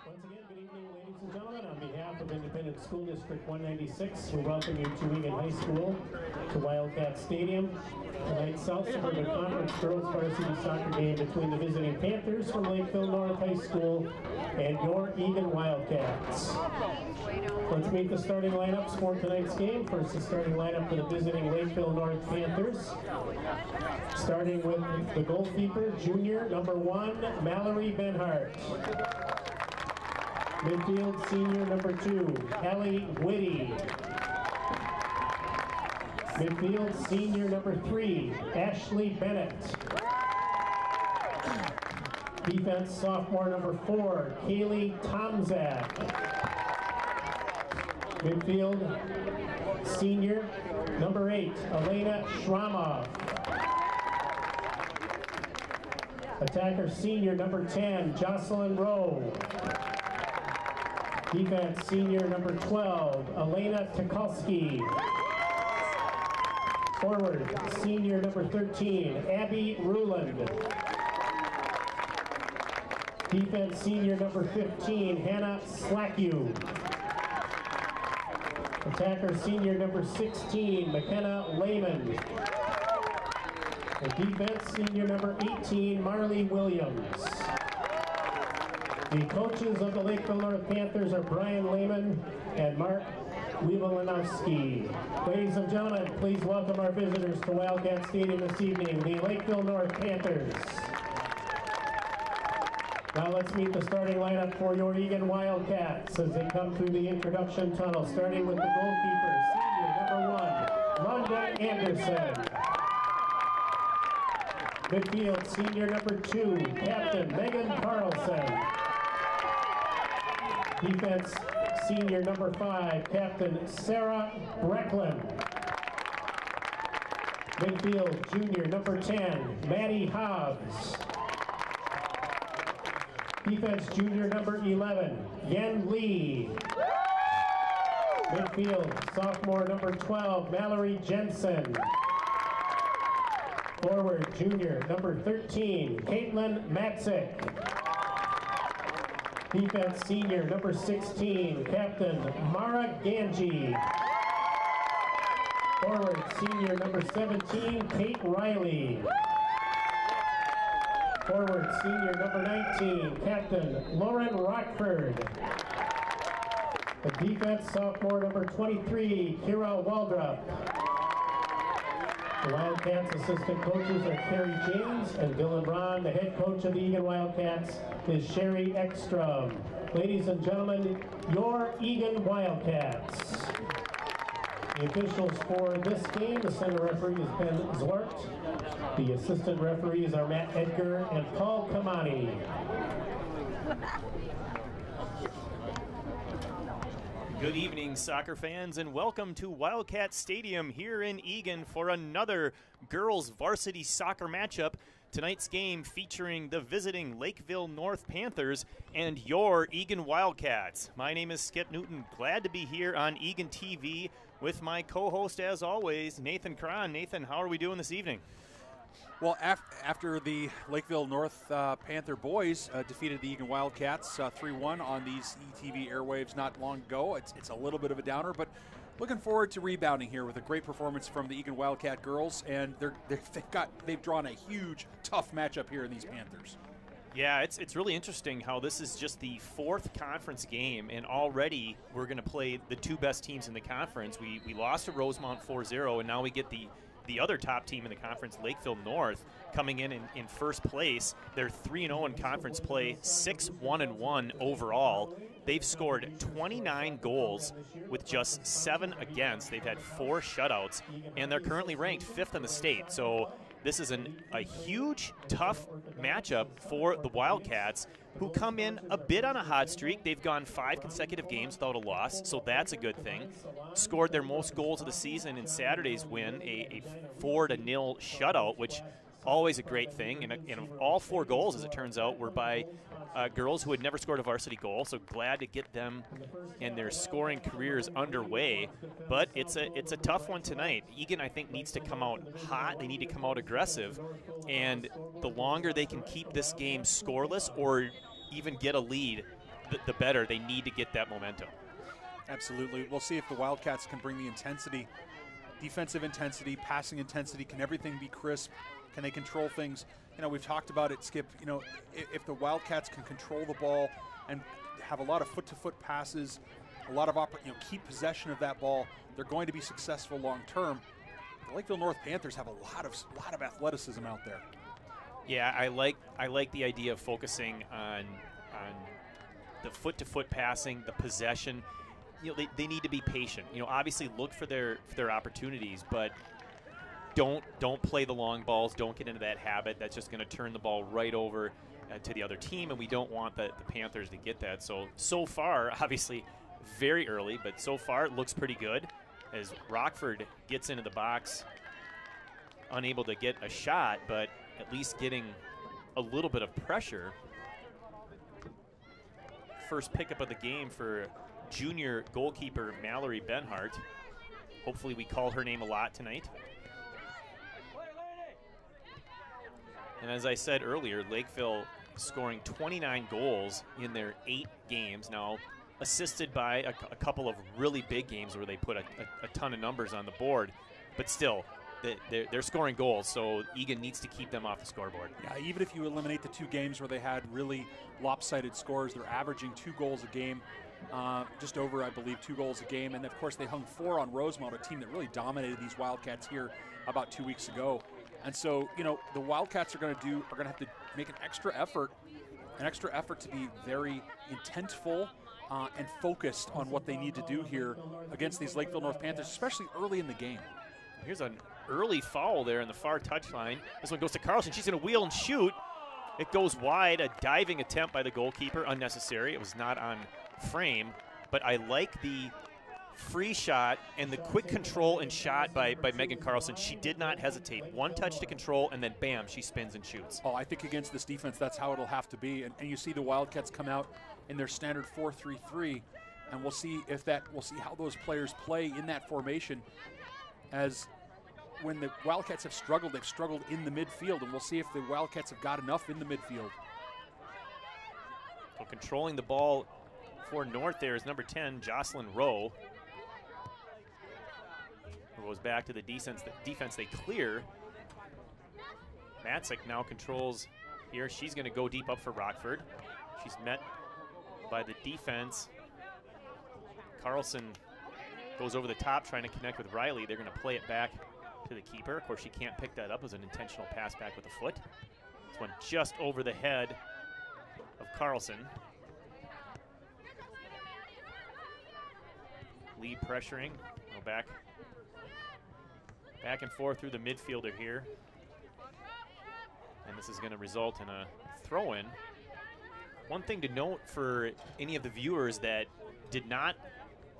Once again, good evening, ladies and gentlemen. On behalf of Independent School District 196, we welcome you to Egan High School, to Wildcat Stadium. Tonight's South Suburban Conference Girls Varsity Soccer game between the visiting Panthers from Lakeville North High School and your Egan Wildcats. Let's meet the starting lineups for tonight's game. First, the starting lineup for the visiting Lakeville North Panthers. Starting with the goalkeeper, junior, number 1, Mallory Benhart. Midfield, senior, number 2, Kelly Whitty. Midfield, senior, number 3, Ashley Bennett. Defense, sophomore, number 4, Kaylee Tomzak. Midfield, senior, number 8, Elena Shramov. Attacker, senior, number 10, Jocelyn Rowe. Defense, senior, number 12, Elena Tukolsky. Forward, senior, number 13, Abby Ruland. Defense, senior, number 15, Hannah Slackew. Attacker, senior, number 16, McKenna Lehman. The defense, senior, number 18, Marley Williams. The coaches of the Lakeville North Panthers are Brian Lehman and Mark Weevalanowski. Ladies and gentlemen, please welcome our visitors to Wildcat Stadium this evening, the Lakeville North Panthers. Now let's meet the starting lineup for your Egan Wildcats as they come through the introduction tunnel, starting with the goalkeeper, senior number 1, London Anderson. Midfield, senior number 2, Captain Megan Carlson. Defense, senior number 5, Captain Sarah Brecklin. Midfield, junior number 10, Maddie Hobbs. Defense, junior number 11, Yen Lee. Midfield, sophomore number 12, Mallory Jensen. Forward, junior number 13, Caitlin Matzik. Defense, senior number 16, Captain Mara Ganji. Forward, senior number 17, Kate Riley. Forward, senior number 19, Captain Lauren Rockford. The defense, sophomore number 23, Kira Waldrop. The Wildcats assistant coaches are Carrie James and Dylan Ron. The head coach of the Egan Wildcats is Sherry Ekstrom. Ladies and gentlemen, your Egan Wildcats. The officials for this game, the center referee is Ben Zwart. The assistant referees are Matt Edgar and Paul Kamani. Good evening, soccer fans, and welcome to Wildcat Stadium here in Egan for another girls varsity soccer matchup. Tonight's game featuring the visiting Lakeville North Panthers and your Egan Wildcats. My name is Skip Newton. Glad to be here on Egan TV with my co-host, as always, Nathan Cron. Nathan, how are we doing this evening? Well, after the Lakeville North Panther boys defeated the Egan Wildcats 3-1 on these ETV airwaves not long ago, it's a little bit of a downer, but looking forward to rebounding here with a great performance from the Egan Wildcat girls, and they've drawn a huge, tough matchup here in these Panthers. Yeah, it's really interesting how this is just the 4th conference game, and already we're going to play the 2 best teams in the conference. We lost to Rosemount 4-0, and now we get the other top team in the conference, Lakeville North, coming in first place. They're 3-0 in conference play, 6-1-1 overall. They've scored 29 goals with just 7 against. They've had 4 shutouts, and they're currently ranked 5th in the state. So this is a huge, tough matchup for the Wildcats, who come in a bit on a hot streak. They've gone 5 consecutive games without a loss, so that's a good thing. Scored their most goals of the season in Saturday's win, a 4-0 shutout, which always a great thing. And all 4 goals, as it turns out, were by girls who had never scored a varsity goal, so glad to get them and their scoring careers underway. But it's a tough one tonight. Egan, I think, needs to come out hot. They need to come out aggressive. And the longer they can keep this game scoreless or even get a lead, the better. They need to get that momentum. Absolutely. We'll see if the Wildcats can bring the intensity, defensive intensity, passing intensity. Can everything be crisp? Can they control things? You know, we've talked about it, Skip. You know, if the Wildcats can control the ball and have a lot of foot-to-foot passes, a lot of keep possession of that ball, they're going to be successful long term. The Lakeville North Panthers have a lot of athleticism out there. Yeah, I like the idea of focusing on the foot-to-foot passing, the possession. You know, they need to be patient. You know, obviously look for their opportunities, but don't play the long balls. Don't get into that habit. That's just going to turn the ball right over to the other team, and we don't want the Panthers to get that. So far, obviously, very early, but so far it looks pretty good as Rockford gets into the box, unable to get a shot, but at least getting a little bit of pressure. First pickup of the game for junior goalkeeper Mallory Benhart. Hopefully we call her name a lot tonight. And as I said earlier, Lakeville scoring 29 goals in their 8 games now, assisted by a couple of really big games where they put a ton of numbers on the board, but still they're scoring goals, so Egan needs to keep them off the scoreboard. Yeah, even if you eliminate the 2 games where they had really lopsided scores, they're averaging 2 goals a game, just over, I believe, 2 goals a game. And of course they hung 4 on Rosemount, a team that really dominated these Wildcats here about 2 weeks ago. And so, you know, the Wildcats are going to have to make an extra effort to be very intentful and focused on what they need to do here against these Lakeville North Panthers, especially early in the game. Here's an early foul there in the far touchline. This one goes to Carlson. She's going to wheel and shoot. It goes wide. A diving attempt by the goalkeeper, unnecessary. It was not on frame, but I like the free shot and the quick control and shot by Megan Carlson. She did not hesitate. One touch to control, and then bam, she spins and shoots. Oh, I think against this defense, that's how it'll have to be. And you see the Wildcats come out in their standard 4-3-3, and we'll see how those players play in that formation. As when the Wildcats have struggled, they've struggled in the midfield, and we'll see if the Wildcats have got enough in the midfield. So controlling the ball for North there is number 10, Jocelyn Rowe. Goes back to the defense they clear. Matzik now controls here. She's going to go deep up for Rockford. She's met by the defense. Carlson goes over the top trying to connect with Riley. They're going to play it back to the keeper. Of course, she can't pick that up. It was an intentional pass back with the foot. This one just over the head of Carlson. Lee pressuring. Go back and forth through the midfielder here. And this is going to result in a throw-in. One thing to note for any of the viewers that did not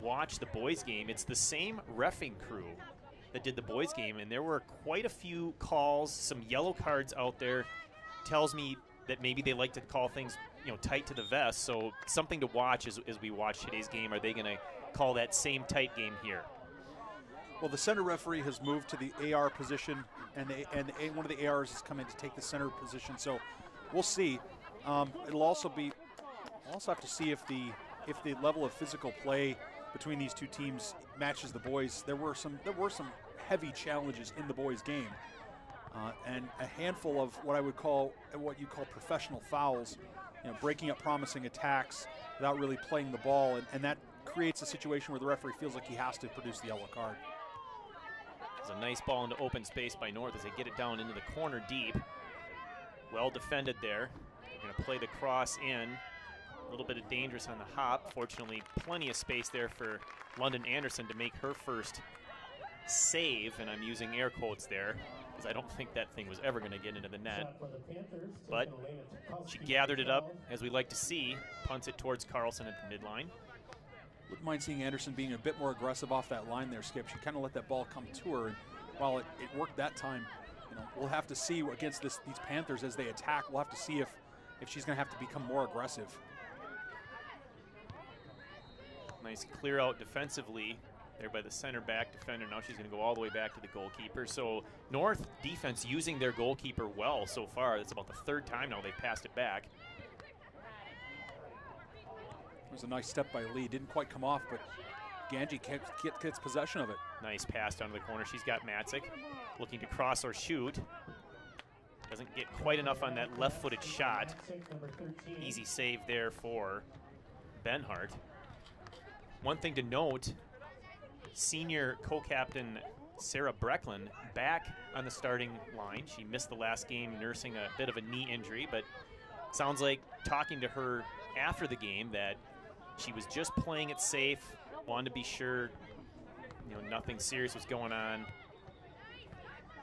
watch the boys game, it's the same reffing crew that did the boys game, and there were quite a few calls, some yellow cards out there. Tells me that maybe they like to call things, you know, tight to the vest. So something to watch as we watch today's game. Are they going to call that same tight game here? Well, the center referee has moved to the AR position, and one of the ARs has come in to take the center position. So we'll see. We'll also have to see if the level of physical play between these two teams matches the boys. There were some heavy challenges in the boys' game, and a handful of what you call professional fouls. You know, breaking up promising attacks without really playing the ball, and that creates a situation where the referee feels like he has to produce the yellow card. It's a nice ball into open space by North as they get it down into the corner deep. Well defended there. They're going to play the cross in. A little bit of dangerous on the hop. Fortunately, plenty of space there for London Anderson to make her first save, and I'm using air quotes there because I don't think that thing was ever going to get into the net. But she gathered it up, as we like to see, punts it towards Carlson at the midline. Wouldn't mind seeing Anderson being a bit more aggressive off that line there, Skip. She kind of let that ball come to her, and while it worked that time, you know, we'll have to see against these Panthers as they attack. We'll have to see if she's going to have to become more aggressive. Nice clear out defensively there by the center back defender. Now she's going to go all the way back to the goalkeeper. So North defense using their goalkeeper well so far. It's about the 3rd time now they've passed it back. was a nice step by Lee. Didn't quite come off, but Ganji gets possession of it. Nice pass down to the corner. She's got Matzik looking to cross or shoot. Doesn't get quite enough on that left-footed shot. Easy save there for Benhart. One thing to note, senior co-captain Sarah Brecklin back on the starting line. She missed the last game nursing a bit of a knee injury, but sounds like talking to her after the game that she was just playing it safe, wanted to be sure nothing serious was going on,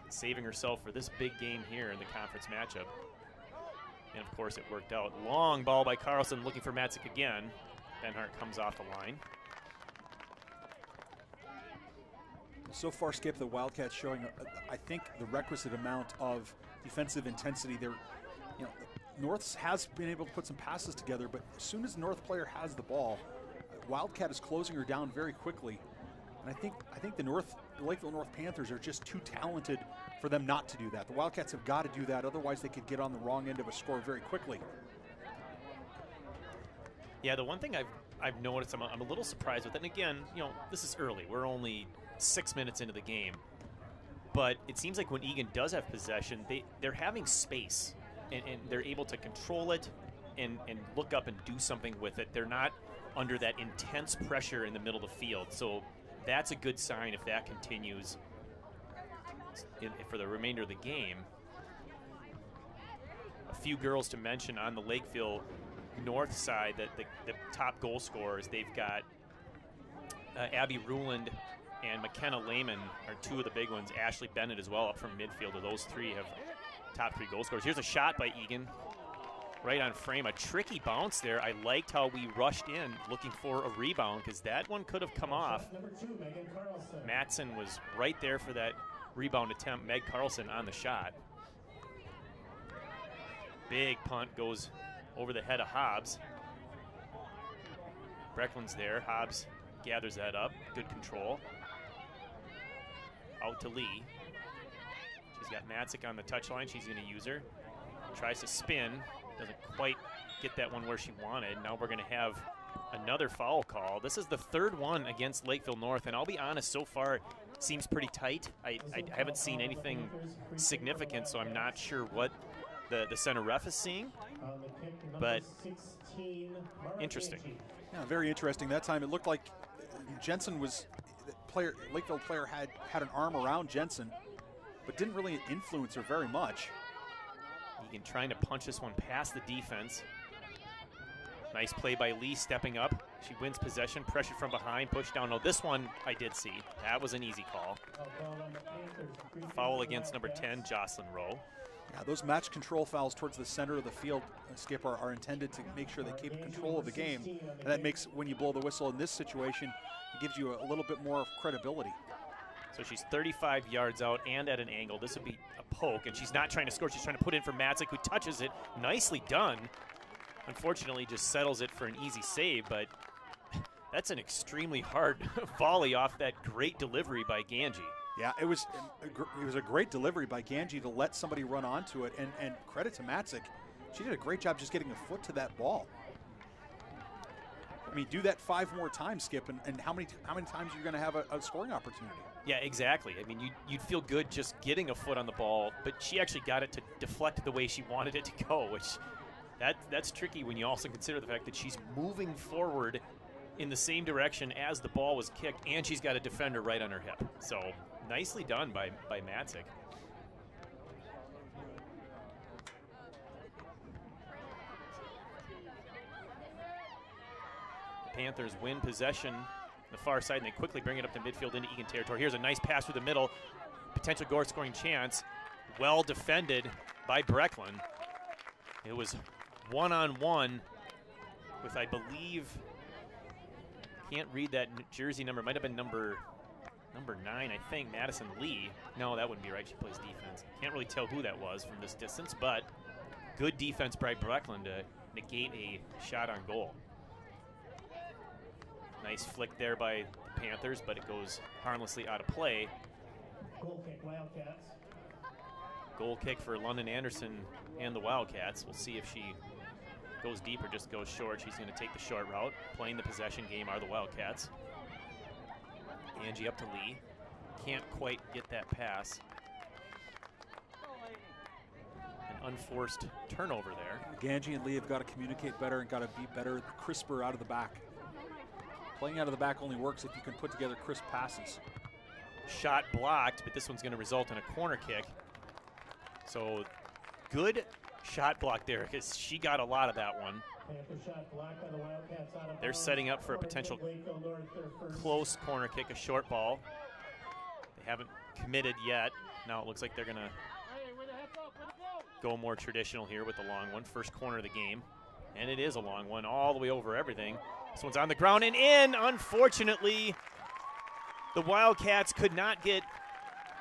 saving herself for this big game here in the conference matchup. And of course it worked out. Long ball by Carlson looking for Matzik again. Benhart comes off the line. So far, Skip, the Wildcats showing, I think, the requisite amount of defensive intensity. They're, North has been able to put some passes together, but as soon as the North player has the ball, Wildcat is closing her down very quickly. And I think the Lakeville North Panthers are just too talented for them not to do that. The Wildcats have got to do that, otherwise they could get on the wrong end of a score very quickly. Yeah, the one thing I've noticed, I'm a little surprised with, and again, this is early. We're only 6 minutes into the game. But it seems like when Egan does have possession, they're having space, and they're able to control it and look up and do something with it. They're not under that intense pressure in the middle of the field. So that's a good sign if that continues for the remainder of the game. A few girls to mention on the Lakeville North side, that the top goal scorers, they've got Abby Ruland and McKenna Lehman are two of the big ones. Ashley Bennett as well up from midfield. Those three have top 3 goal scorers. Here's a shot by Egan, right on frame. A tricky bounce there. I liked how we rushed in looking for a rebound, because that one could have come off. Matson was right there for that rebound attempt. Meg Carlson on the shot. Big punt goes over the head of Hobbs. Brecklin's there. Hobbs gathers that up. Good control. Out to Lee. She's got Matzik on the touchline. She's going to use her. Tries to spin. Doesn't quite get that one where she wanted. Now we're going to have another foul call. This is the 3rd one against Lakeville North, and I'll be honest, so far it seems pretty tight. I haven't seen anything significant, so I'm not sure what the center ref is seeing, but interesting. Yeah, very interesting. That time it looked like Jensen was, Lakeville player had an arm around Jensen, but didn't really influence her very much. Egan trying to punch this one past the defense. Nice play by Lee stepping up. She wins possession, pressured from behind, pushed down. No, this one I did see. That was an easy call. Foul against number 10, Jocelyn Rowe. Yeah, those match control fouls towards the center of the field, Skip, are intended to make sure they keep control of the game. And that makes, when you blow the whistle in this situation, it gives you a little bit more credibility. So she's 35 yards out and at an angle. This would be a poke, and she's not trying to score. She's trying to put in for Matzik, who touches it. Nicely done. Unfortunately, just settles it for an easy save, but that's an extremely hard volley off that great delivery by Ganji. Yeah, it was a great delivery by Ganji to let somebody run onto it, and credit to Matzik. She did a great job just getting a foot to that ball. I mean, do that 5 more times, Skip, and how many times are you going to have a scoring opportunity? Yeah, exactly. I mean, you'd feel good just getting a foot on the ball, but she actually got it to deflect the way she wanted it to go, which that's tricky when you also consider the fact that she's moving forward in the same direction as the ball was kicked, and she's got a defender right on her hip. So nicely done by Matzik. The Panthers win possession the far side, and they quickly bring it up to midfield into Egan territory. Here's a nice pass through the middle. Potential goal scoring chance. Well defended by Brecklin. It was one-on-one with, I believe, can't read that jersey number. Might have been number 9, I think, Madison Lee. No, that wouldn't be right. She plays defense. Can't really tell who that was from this distance, but good defense by Brecklin to negate a shot on goal. Nice flick there by the Panthers, but it goes harmlessly out of play. Goal kick, Wildcats. Goal kick for London Anderson and the Wildcats. We'll see if she goes deep or just goes short. She's going to take the short route. Playing the possession game are the Wildcats. Angie up to Lee. Can't quite get that pass. An unforced turnover there. Ganji and Lee have got to communicate better and got to be better, crisper out of the back. Playing out of the back only works if you can put together crisp passes. Shot blocked, but this one's going to result in a corner kick. So good shot block there because she got a lot of that one. They're setting up for a potential close corner kick, a short ball. They haven't committed yet. Now it looks like they're going to go more traditional here with the long one. First corner of the game. And it is a long one all the way over everything. This one's on the ground and in. Unfortunately, the Wildcats could not get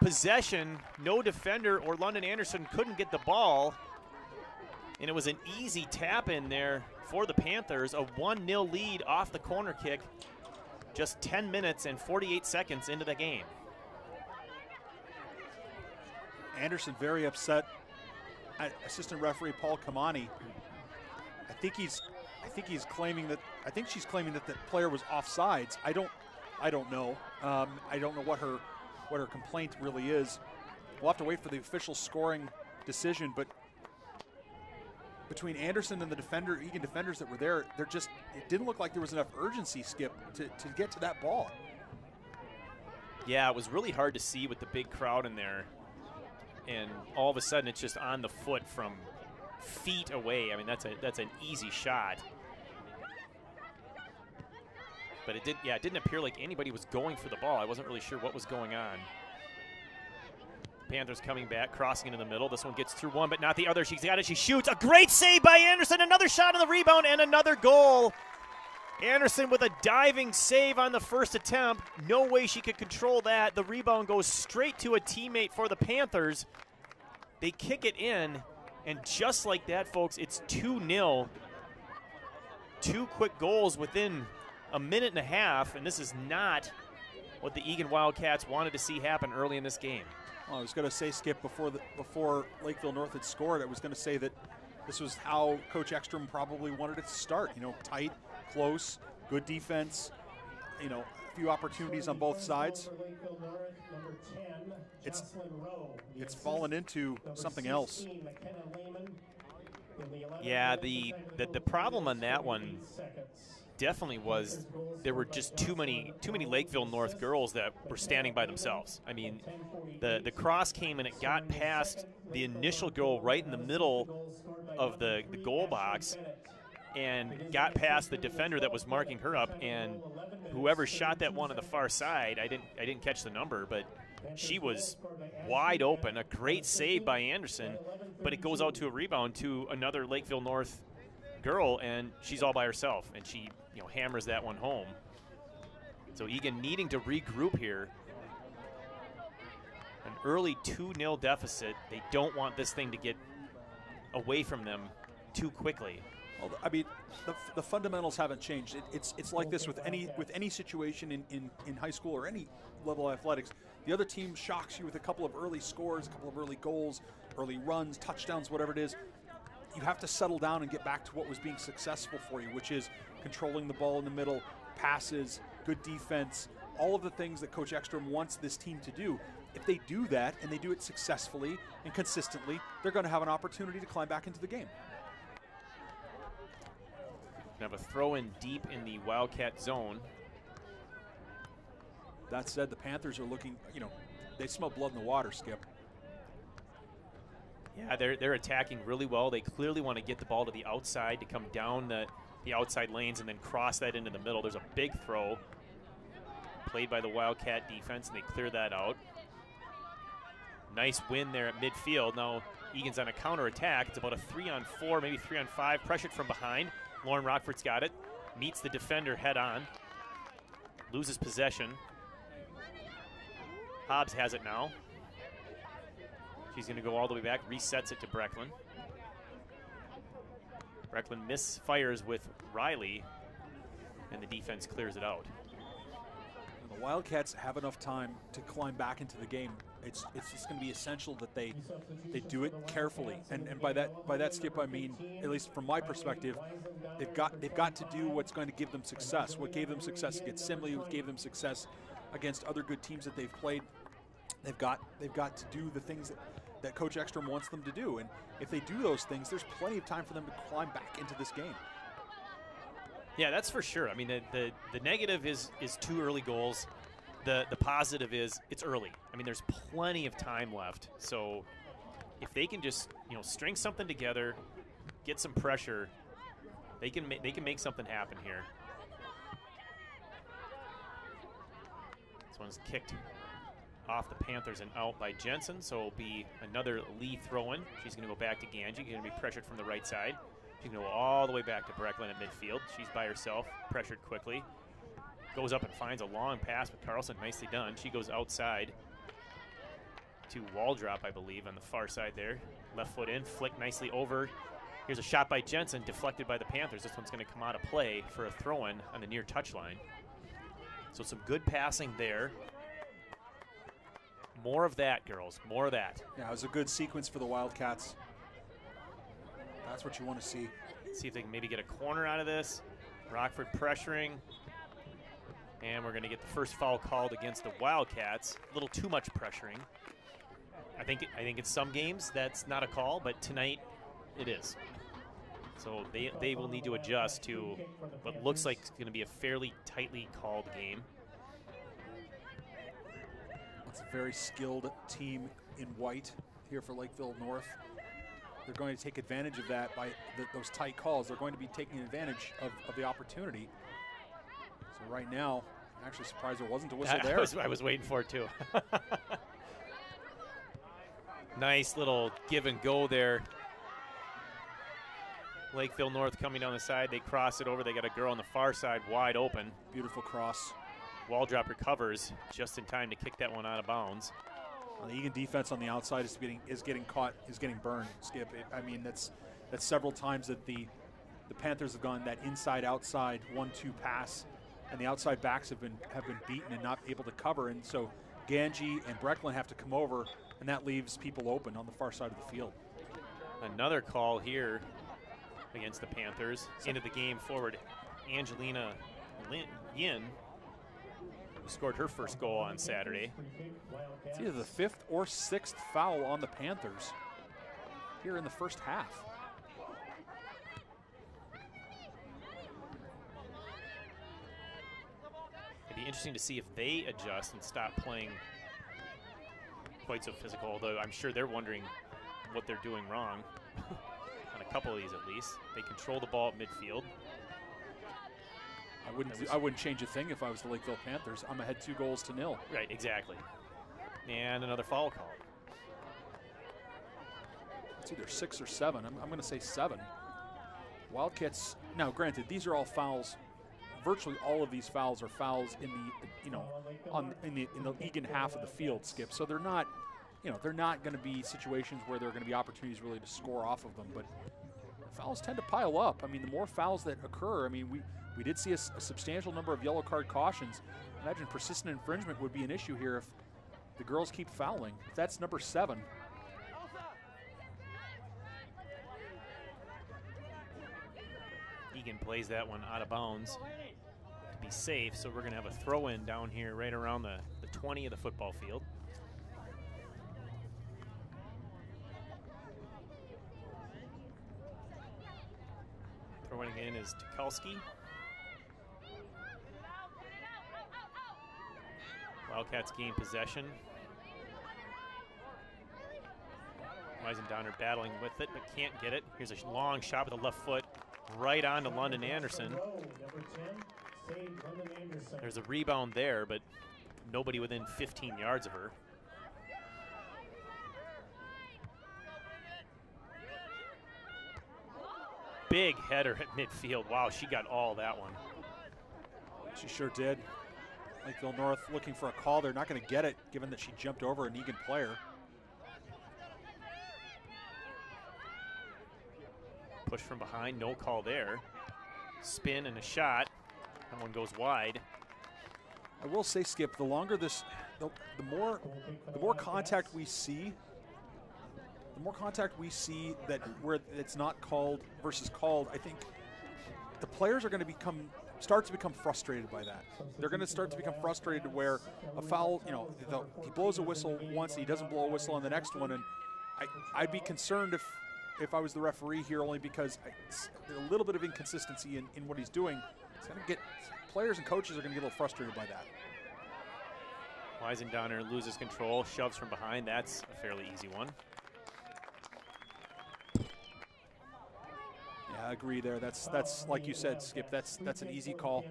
possession. No defender or London Anderson couldn't get the ball. And it was an easy tap in there for the Panthers. A 1-0 lead off the corner kick. Just 10 minutes and 48 seconds into the game. Anderson very upset. Assistant referee Paul Kamani. I think she's claiming that the player was offsides. I don't know. I don't know what her complaint really is. We'll have to wait for the official scoring decision, but between Anderson and the Egan defenders that were there, it didn't look like there was enough urgency, Skip, to get to that ball. Yeah, it was really hard to see with the big crowd in there. And all of a sudden, it's just on the foot from feet away. I mean, that's an easy shot. But it didn't appear like anybody was going for the ball. I wasn't really sure what was going on. Panthers coming back, crossing into the middle. This one gets through one, but not the other. She's got it. She shoots. A great save by Anderson. Another shot on the rebound and another goal. Anderson with a diving save on the first attempt. No way she could control that. The rebound goes straight to a teammate for the Panthers. They kick it in, and just like that, folks, it's 2-0. Two quick goals within a minute and a half, and this is not what the Egan Wildcats wanted to see happen early in this game. Well, I was going to say, Skip, before Lakeville North had scored, I was going to say that this was how Coach Ekstrom probably wanted it to start. You know, tight, close, good defense, you know, a few opportunities on both sides. It's fallen into something else. Yeah, the problem on that one definitely was there were just too many Lakeville North girls that were standing by themselves. I mean, the cross came and it got past the initial goal right in the middle of the goal box and got past the defender that was marking her up, and whoever shot that one on the far side, I didn't catch the number, but she was wide open. A great save by Anderson, but it goes out to a rebound to another Lakeville North girl, and she's all by herself, and she hammers that one home. So Egan needing to regroup here. An early 2-0 deficit. They don't want this thing to get away from them too quickly. Well, I mean, the fundamentals haven't changed. It's like this with any situation in high school or any level of athletics. The other team shocks you with a couple of early scores, a couple of early goals, early runs, touchdowns, whatever it is. You have to settle down and get back to what was being successful for you, which is controlling the ball in the middle, passes, good defense, all of the things that Coach Ekstrom wants this team to do. If they do that and they do it successfully and consistently, they're going to have an opportunity to climb back into the game. Have a throw in deep in the Wildcat zone. That said, the Panthers are looking, they smell blood in the water, Skip. Yeah, they're attacking really well. They clearly want to get the ball to the outside to come down the outside lanes and then cross that into the middle. There's a big throw played by the Wildcat defense, and they clear that out. Nice win there at midfield. Now Egan's on a counterattack. It's about a 3-on-4, maybe 3-on-5, pressured from behind. Lauren Rockford's got it, meets the defender head on, loses possession. Hobbs has it now. She's going to go all the way back, resets it to Brecklin. Brecklin misfires with Riley, and the defense clears it out. The Wildcats have enough time to climb back into the game. it's just going to be essential that they do it carefully. And by that, Skip, I mean, at least from my perspective, they've got to do what's going to give them success. What gave them success against Simley, what gave them success against other good teams that they've played. They've got to do the things that Coach Ekstrom wants them to do. And if they do those things, there's plenty of time for them to climb back into this game. Yeah, that's for sure. I mean, the negative is 2 early goals. The positive is it's early. I mean, there's plenty of time left. So if they can just, string something together, get some pressure, they can make something happen here. This one's kicked off the Panthers and out by Jensen, so it'll be another Lee throw-in. She's going to go back to Ganji, going to be pressured from the right side. She's going to go all the way back to Brecklin at midfield. She's by herself, pressured quickly. Goes up and finds a long pass with Carlson, nicely done. She goes outside to Waldrop, I believe, on the far side there. Left foot in, flick nicely over. Here's a shot by Jensen, deflected by the Panthers. This one's going to come out of play for a throw-in on the near touchline. So some good passing there. More of that, girls, more of that. Yeah, it was a good sequence for the Wildcats. That's what you want to see. See if they can maybe get a corner out of this. Rockford pressuring. And we're going to get the first foul called against the Wildcats. A little too much pressuring. I think in some games that's not a call, but tonight it is. So they will need to adjust to what looks like it's going to be a fairly tightly called game. It's a very skilled team in white here for Lakeville North. They're going to take advantage of that by those tight calls. They're going to be taking advantage of the opportunity. So right now, I'm actually surprised there wasn't a whistle there. I was waiting for it too. Nice little give and go there. Lakeville North coming down the side. They cross it over. They got a girl on the far side wide open. Beautiful cross. Waldrop recovers just in time to kick that one out of bounds. The Egan defense on the outside is getting caught, is getting burned. Skip. I mean, that's several times that the Panthers have gone that inside-outside 1-2 pass, and the outside backs have been beaten and not able to cover. And so Ganji and Brecklin have to come over, and that leaves people open on the far side of the field. Another call here against the Panthers. Into the game forward, Angelina Yin, who scored her first goal on Saturday. It's either the 5th or 6th foul on the Panthers here in the first half. It'd be interesting to see if they adjust and stop playing quite so physical, although I'm sure they're wondering what they're doing wrong. On a couple of these at least. They control the ball at midfield. I wouldn't change a thing if I was the Lakeville Panthers. I'm ahead 2-0. Right, exactly. And another foul call. It's either 6 or 7. I'm going to say 7. Wildcats. Now, granted, these are all fouls. Virtually all of these fouls are fouls in the in the Egan half of the field, Skip. So they're not going to be situations where there are going to be opportunities really to score off of them. But fouls tend to pile up. I mean, the more fouls that occur, I mean, we did see a substantial number of yellow card cautions. Imagine persistent infringement would be an issue here if the girls keep fouling. If that's number 7. Egan plays that one out of bounds to be safe, so we're going to have a throw-in down here right around the 20 of the football field. Throwing in is Tukalski. Wildcats gain possession. Weisendowner battling with it, but can't get it. Here's a long shot with the left foot right on to London Anderson. There's a rebound there, but nobody within 15 yards of her. Big header at midfield. Wow, she got all that one. She sure did. Lakeville North looking for a call. They're not going to get it, given that she jumped over an Egan player. Push from behind, no call there. Spin and a shot. That one goes wide. I will say, Skip, the longer this, the more contact we see, that where it's not called versus called, I think the players are going to start to become frustrated by that. They're going to start to become frustrated where a foul, you know, he blows a whistle once, he doesn't blow a whistle on the next one, and I'd be concerned if I was the referee here, only because there's a little bit of inconsistency in what he's doing. It's going to get, players and coaches are going to get a little frustrated by that. Weisendonner loses control, shoves from behind. That's a fairly easy one. Yeah, I agree there. That's like you said, Skip. That's an easy call,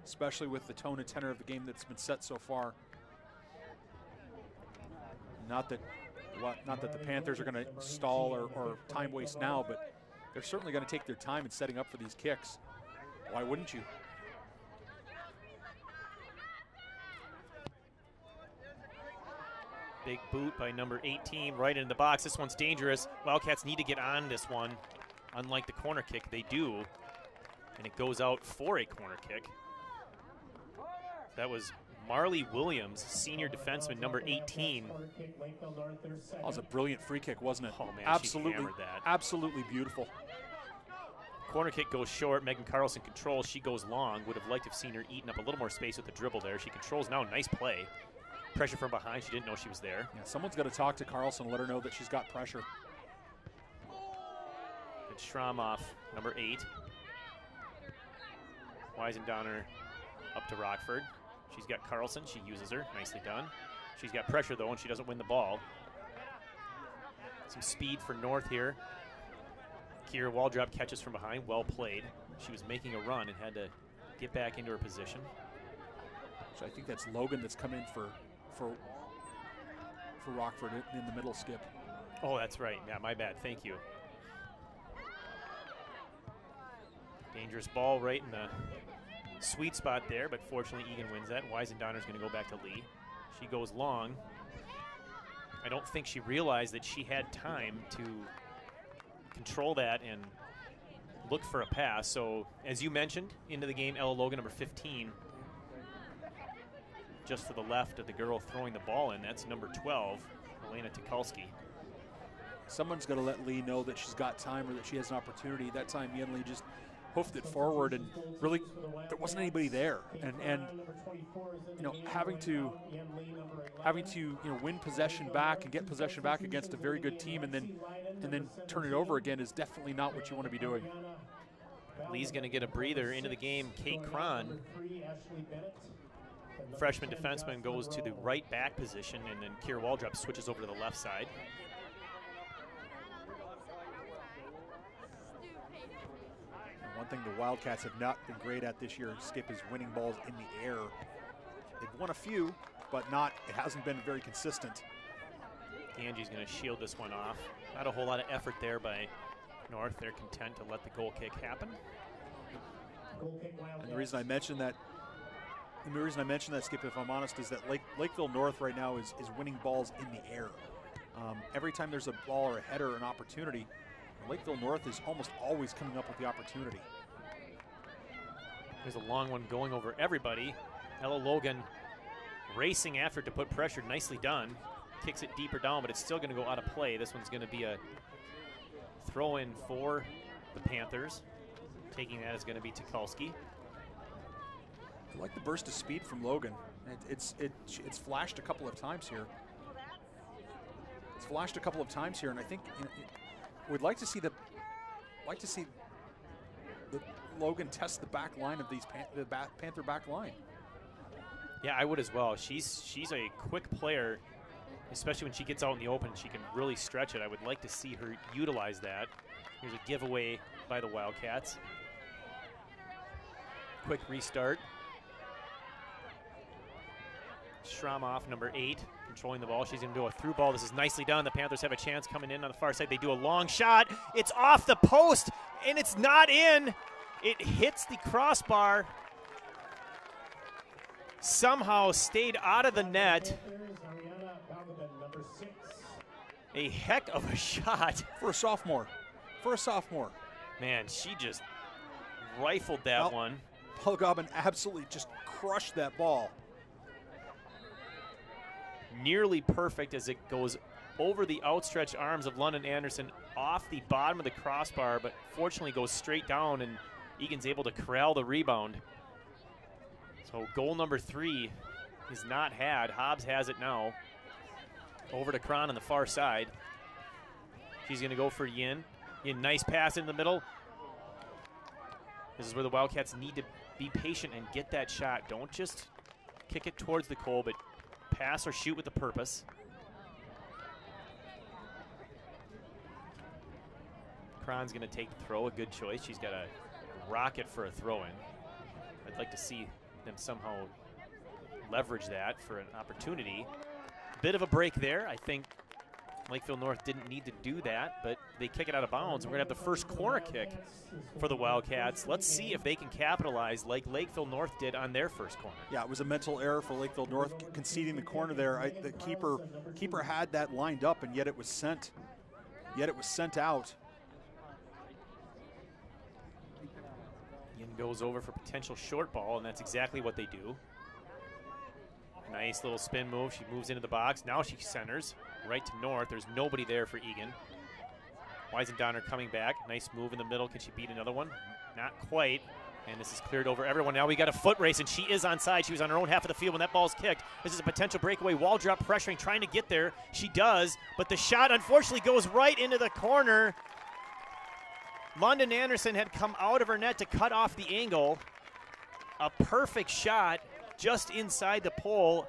especially with the tone and tenor of the game that's been set so far. Not that the Panthers are going to stall or time waste now, but they're certainly going to take their time in setting up for these kicks. Why wouldn't you? Big boot by number 18 right into the box. This one's dangerous. Wildcats need to get on this one. Unlike the corner kick, they do. And it goes out for a corner kick. That was Marley Williams, senior defenseman, number 18. That was a brilliant free kick, wasn't it? Oh, man, absolutely, she hammered that. Absolutely beautiful. Corner kick goes short. Megan Carlson controls. She goes long. Would have liked to have seen her eaten up a little more space with the dribble there. She controls now. Nice play. Pressure from behind. She didn't know she was there. Yeah, someone's got to talk to Carlson and let her know that she's got pressure. It's Schramoff, number 8. Weisendonner up to Rockford. She's got Carlson. She uses her. Nicely done. She's got pressure, though, and she doesn't win the ball. Some speed for North here. Kira Waldrop catches from behind. Well played. She was making a run and had to get back into her position. So I think that's Logan that's come in for Rockford in the middle, Skip. Oh, that's right. Yeah, my bad. Thank you. Dangerous ball right in the sweet spot there, but fortunately Egan wins that. Weisendonner's going to go back to Lee. She goes long. I don't think she realized that she had time to control that and look for a pass. So, as you mentioned, into the game, Ella Logan, number 15. Just to the left of the girl throwing the ball in. That's number 12, Elena Tukalski. Someone's got to let Lee know that she's got time or that she has an opportunity. That time Yen Lee just hoofed it forward, and really there wasn't anybody there. And you know, having to win possession back and get possession back against a very good team and then turn it over again is definitely not what you want to be doing. Lee's going to get a breather into the game. Kate Cron, freshman defenseman, goes to the right back position, and then Kira Waldrop switches over to the left side. One thing the Wildcats have not been great at this year, Skip, is winning balls in the air. They've won a few, but it hasn't been very consistent. Angie's going to shield this one off. Not a whole lot of effort there by North. They're content to let the goal kick happen. And the reason I mentioned that, Skip, if I'm honest, is that Lakeville North right now is winning balls in the air. Every time there's a ball or a header or an opportunity, Lakeville North is almost always coming up with the opportunity. There's a long one going over everybody. Ella Logan racing after to put pressure. Nicely done. Kicks it deeper down, but it's still going to go out of play. This one's going to be a throw-in for the Panthers. Taking that is going to be Tukalski. I like the burst of speed from Logan. It's flashed a couple of times here. And I think we'd like to see the Logan test the back line of the Panther back line. Yeah, I would as well. She's a quick player, especially when she gets out in the open. She can really stretch it. I would like to see her utilize that. Here's a giveaway by the Wildcats. Quick restart. Schramoff, number 8, controlling the ball. She's going to do a through ball. This is nicely done. The Panthers have a chance coming in on the far side. They do a long shot. It's off the post, and it's not in. It hits the crossbar. Somehow stayed out of the net. A heck of a shot. For a sophomore. Man, she just rifled that one. Paul Gobbin absolutely just crushed that ball. Nearly perfect as it goes over the outstretched arms of London Anderson off the bottom of the crossbar, but fortunately goes straight down, and Egan's able to corral the rebound. So goal number 3 is not had. Hobbs has it now. Over to Cron on the far side. She's going to go for Yin. Yin, nice pass in the middle. This is where the Wildcats need to be patient and get that shot. Don't just kick it towards the goal, but pass or shoot with a purpose. Cron's going to take the throw, a good choice. She's got a rocket for a throw-in. I'd like to see them somehow leverage that for an opportunity. Bit of a break there. I think Lakeville North didn't need to do that, but they kick it out of bounds. We're going to have the first corner kick for the Wildcats. Let's see if they can capitalize like Lakeville North did on their first corner. Yeah, it was a mental error for Lakeville North conceding the corner there. The keeper had that lined up, and yet it was sent. Out. Yin goes over for potential short ball, and that's exactly what they do. Nice little spin move. She moves into the box. Now she centers right to North. There's nobody there for Egan. Weisendonner coming back. Nice move in the middle. Can she beat another one? Not quite. And this is cleared over everyone. Now we got a foot race, and she is onside. She was on her own half of the field when that ball's kicked. This is a potential breakaway. Waldrop pressuring, trying to get there. She does, but the shot unfortunately goes right into the corner. London Anderson had come out of her net to cut off the angle. A perfect shot just inside the pole.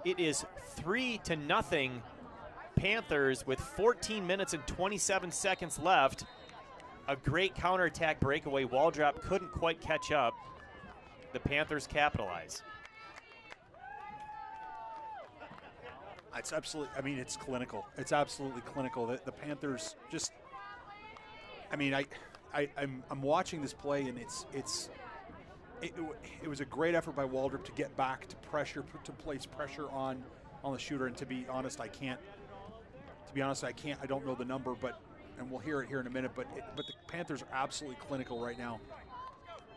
It is 3-0 Panthers with 14 minutes and 27 seconds left. A great counterattack breakaway. Waldrop couldn't quite catch up. The Panthers capitalize. It's absolutely, I mean, it's clinical. It's absolutely clinical. The Panthers just, I mean, I'm watching this play, and it was a great effort by Waldrop to get back, to place pressure on the shooter. And to be honest, I don't know the number, and we'll hear it here in a minute, but the Panthers are absolutely clinical right now.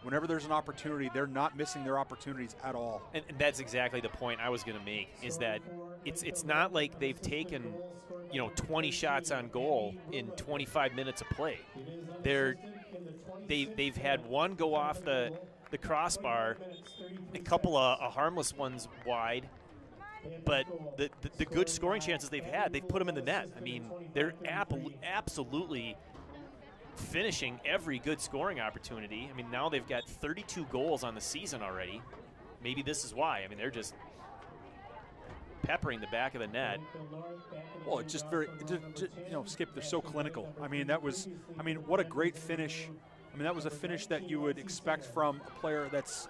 Whenever there's an opportunity, they're not missing their opportunities at all. And that's exactly the point I was going to make, is that it's not like they've taken 20 shots on goal in 25 minutes of play. They've had one go off the crossbar, a couple of harmless ones wide, but the good scoring chances they've had, they've put them in the net. I mean, they're absolutely finishing every good scoring opportunity. I mean, now they've got 32 goals on the season already. Maybe this is why. I mean, they're just peppering the back of the net. Well, it's just Skip, they're so clinical. I mean, what a great finish. I mean, that was a finish that you would expect from a player that's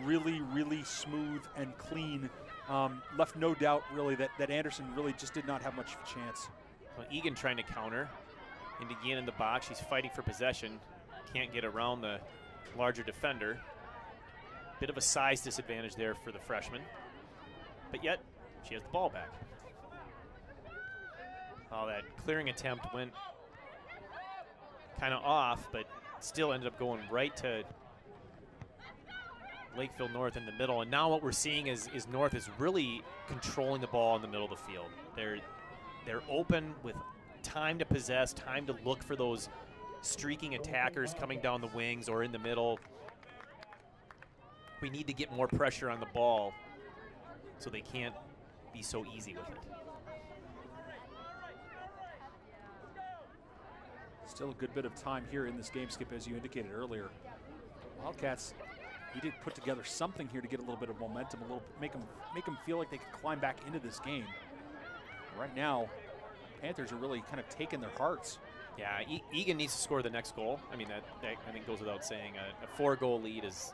really, really smooth and clean. Left no doubt, really, that Anderson really just did not have much of a chance. Well, Egan trying to counter. Into Yin in the box. She's fighting for possession. Can't get around the larger defender. Bit of a size disadvantage there for the freshman. But yet, she has the ball back. Oh, that clearing attempt went kind of off, but still ended up going right to Lakeville North in the middle. And now what we're seeing is North is really controlling the ball in the middle of the field. They're open with time to possess, time to look for those streaking attackers coming down the wings or in the middle. We need to get more pressure on the ball so they can't be so easy with it. Still a good bit of time here in this game, Skip, as you indicated earlier. Wildcats need to put together something here to get a little bit of momentum, make them feel like they can climb back into this game. Right now, Panthers are really kind of taking their hearts. Yeah, Egan needs to score the next goal. I mean, that I think goes without saying. A 4-goal lead is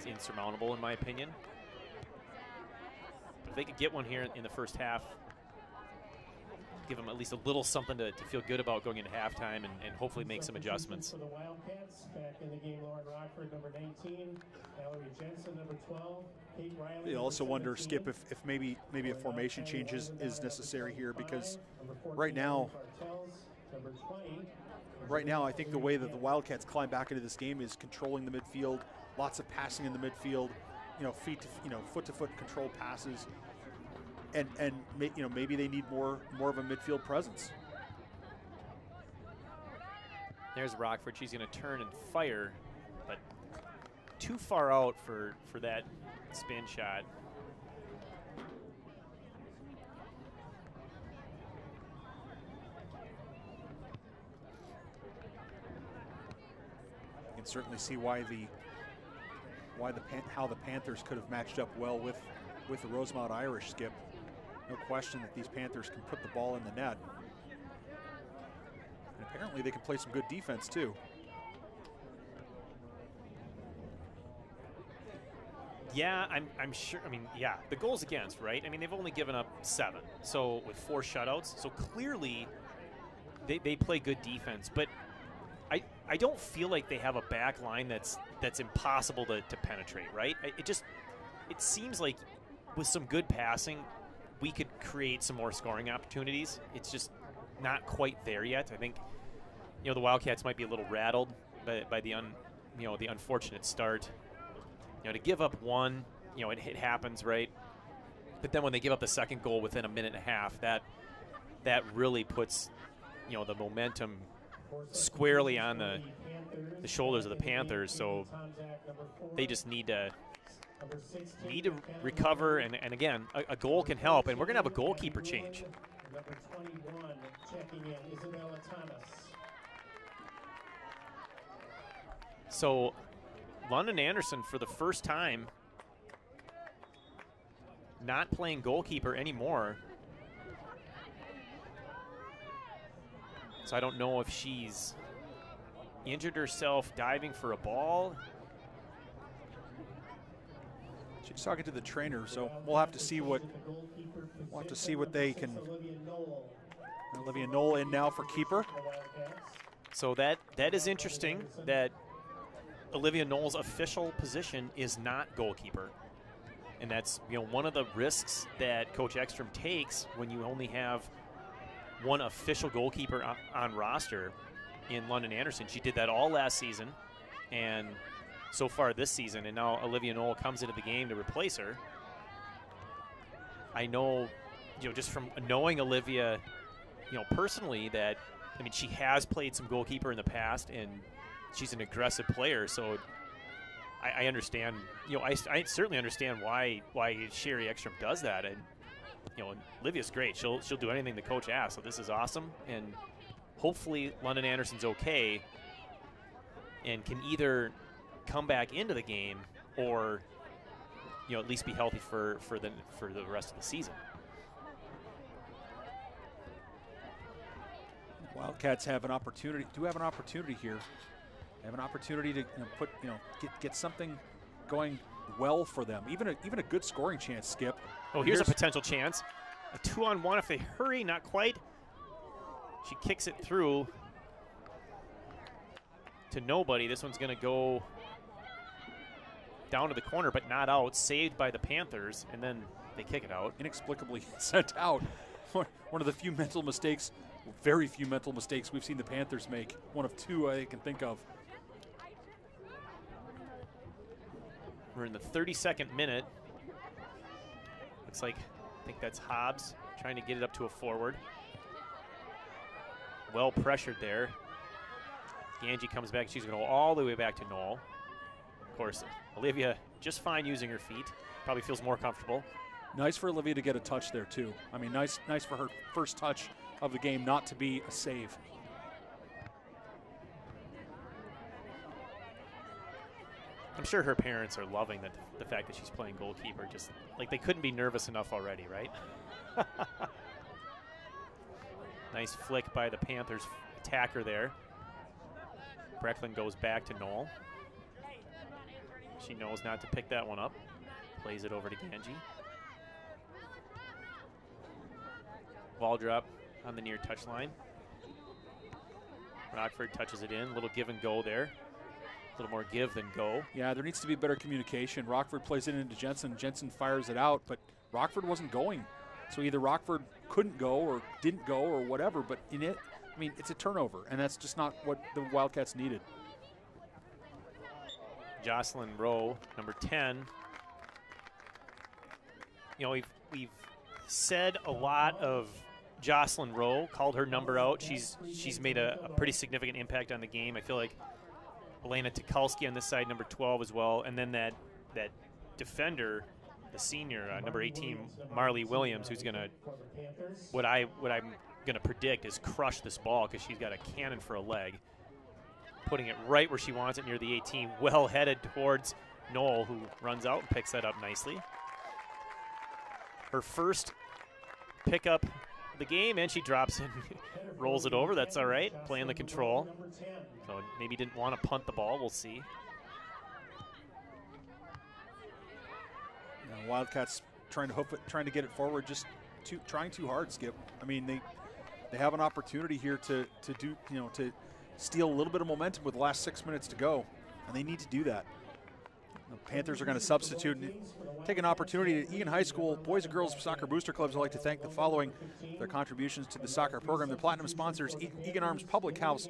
insurmountable in my opinion. But if they could get one here in the first half, give them at least a little something to feel good about going into halftime and hopefully make some adjustments. For the Wildcats, back in the game, Lauren Rockford, number 19, Valerie Jensen, number 12, Kate Riley. You also wonder, Skip, if maybe a formation change is necessary here, because right now, I think the way that the Wildcats climb back into this game is controlling the midfield, lots of passing in the midfield, foot-to-foot control passes, and maybe they need more of a midfield presence. There's Rockford. She's going to turn and fire, but too far out for that spin shot. You can certainly see how the Panthers could have matched up well with the Rosemount Irish, Skip. No question that these Panthers can put the ball in the net. And apparently they can play some good defense too. Yeah, I'm sure. I mean, yeah, the goals against, right? I mean, they've only given up 7, so with 4 shutouts. So clearly they play good defense, but I don't feel like they have a back line that's impossible to penetrate, right? It seems like with some good passing, we could create some more scoring opportunities. It's just not quite there yet. I think, the Wildcats might be a little rattled by the unfortunate start. To give up 1, it happens, right? But then when they give up the second goal within a minute and a half, that really puts, the momentum squarely on the shoulders of the Panthers. So they just need to recover, and again, a goal can help, and we're going to have a goalkeeper change. Number 21 checking in, Isabella Thomas. So London Anderson, for the first time, not playing goalkeeper anymore. So I don't know if she's injured herself diving for a ball. She's talking to the trainer, so we'll have to see what they can. Olivia Knoll in now for keeper. So that is interesting that Olivia Knoll's official position is not goalkeeper. And that's one of the risks that Coach Ekstrom takes when you only have one official goalkeeper on roster in London Anderson. She did that all last season and so far this season, and now Olivia Knoll comes into the game to replace her. I know, just from knowing Olivia, personally, that, she has played some goalkeeper in the past, and she's an aggressive player, so I understand, I certainly understand why Sherry Ekstrom does that, and Olivia's great. She'll do anything the coach asks, so this is awesome, and hopefully London Anderson's okay and can either come back into the game or at least be healthy for the rest of the season. Wildcats have an opportunity here. They have an opportunity to get something going well for them. Even a good scoring chance, Skip. Oh, here's a potential chance. A 2-on-1 if they hurry, not quite. She kicks it through to nobody. This one's going to go down to the corner, but not out. Saved by the Panthers, and then they kick it out. Inexplicably sent out. One of the few mental mistakes, very few mental mistakes we've seen the Panthers make. One of 2 I can think of. We're in the 32nd minute. Looks like, I think that's Hobbs trying to get it up to a forward. Well pressured there. Ganji comes back. She's going to go all the way back to Knoll. Of course, Olivia just fine using her feet. Probably feels more comfortable. Nice for Olivia to get a touch there too. Nice for her first touch of the game not to be a save. I'm sure her parents are loving the fact that she's playing goalkeeper. Just like they couldn't be nervous enough already, right? Nice flick by the Panthers attacker there. Brecklin goes back to Knoll. She knows not to pick that one up. Plays it over to Ganji. Ball drop on the near touchline. Rockford touches it in. A little give and go there. A little more give than go. Yeah, there needs to be better communication. Rockford plays it into Jensen. Jensen fires it out, but Rockford wasn't going. So either Rockford couldn't go or didn't go or whatever, but in it, it's a turnover, and that's just not what the Wildcats needed. Jocelyn Rowe, number 10. You know, we've said a lot of Jocelyn Rowe, called her number out. She's made a pretty significant impact on the game. I feel like Elena Tukalski on this side, number 12 as well. And then that defender, the senior, number 18, Marley Williams, who's going to, what I'm going to predict is crush this ball because she's got a cannon for a leg. Putting it right where she wants it near the 18, well headed towards Knoll, who runs out and picks that up nicely. Her first pickup of the game, and she drops it, rolls it over. That's all right, playing the control. So maybe didn't want to punt the ball. We'll see. Wildcats trying to get it forward, just trying too hard, Skip. I mean, they have an opportunity here to steal a little bit of momentum with the last 6 minutes to go, and they need to do that. The Panthers are going to substitute and take an opportunity. Egan High School Boys and Girls Soccer Booster Clubs would like to thank the following for their contributions to the soccer program. The platinum sponsors: Egan Arms Public House,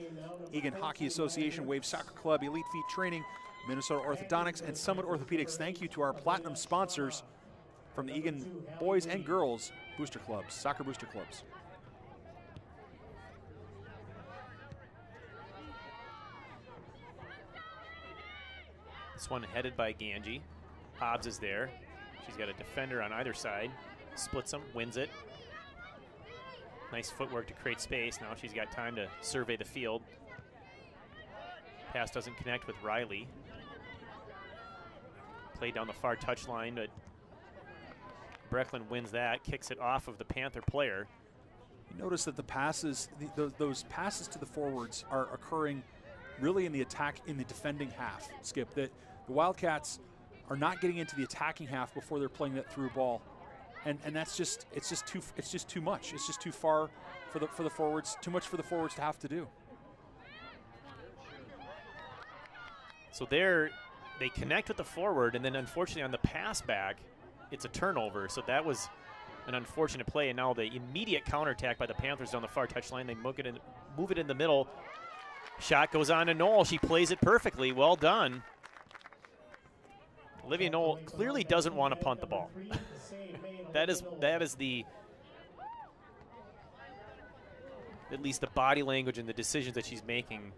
Egan Hockey Association, Wave Soccer Club, Elite Feet Training, Minnesota Orthodontics, and Summit Orthopedics. Thank you to our platinum sponsors from the Egan Boys and Girls Booster Clubs, Soccer Booster Clubs. This one headed by Ganji. Hobbs is there. She's got a defender on either side. Splits them, wins it. Nice footwork to create space. Now she's got time to survey the field. Pass doesn't connect with Riley. Play down the far touchline, but Brecklin wins that, kicks it off of the Panther player. You notice that the passes, those passes to the forwards are occurring really in the defending half, Skip. That the Wildcats are not getting into the attacking half before they're playing that through ball, and it's just too much. It's just too far for the forwards, too much for the forwards to have to do. So they connect with the forward, and then unfortunately on the pass back, it's a turnover. So that was an unfortunate play, and now the immediate counterattack by the Panthers on the far touchline. They move it in the middle. Shot goes on to Knoll. She plays it perfectly. Well done. Olivia Knoll clearly doesn't want to punt the ball. that is the, at least the body language and the decisions that she's making.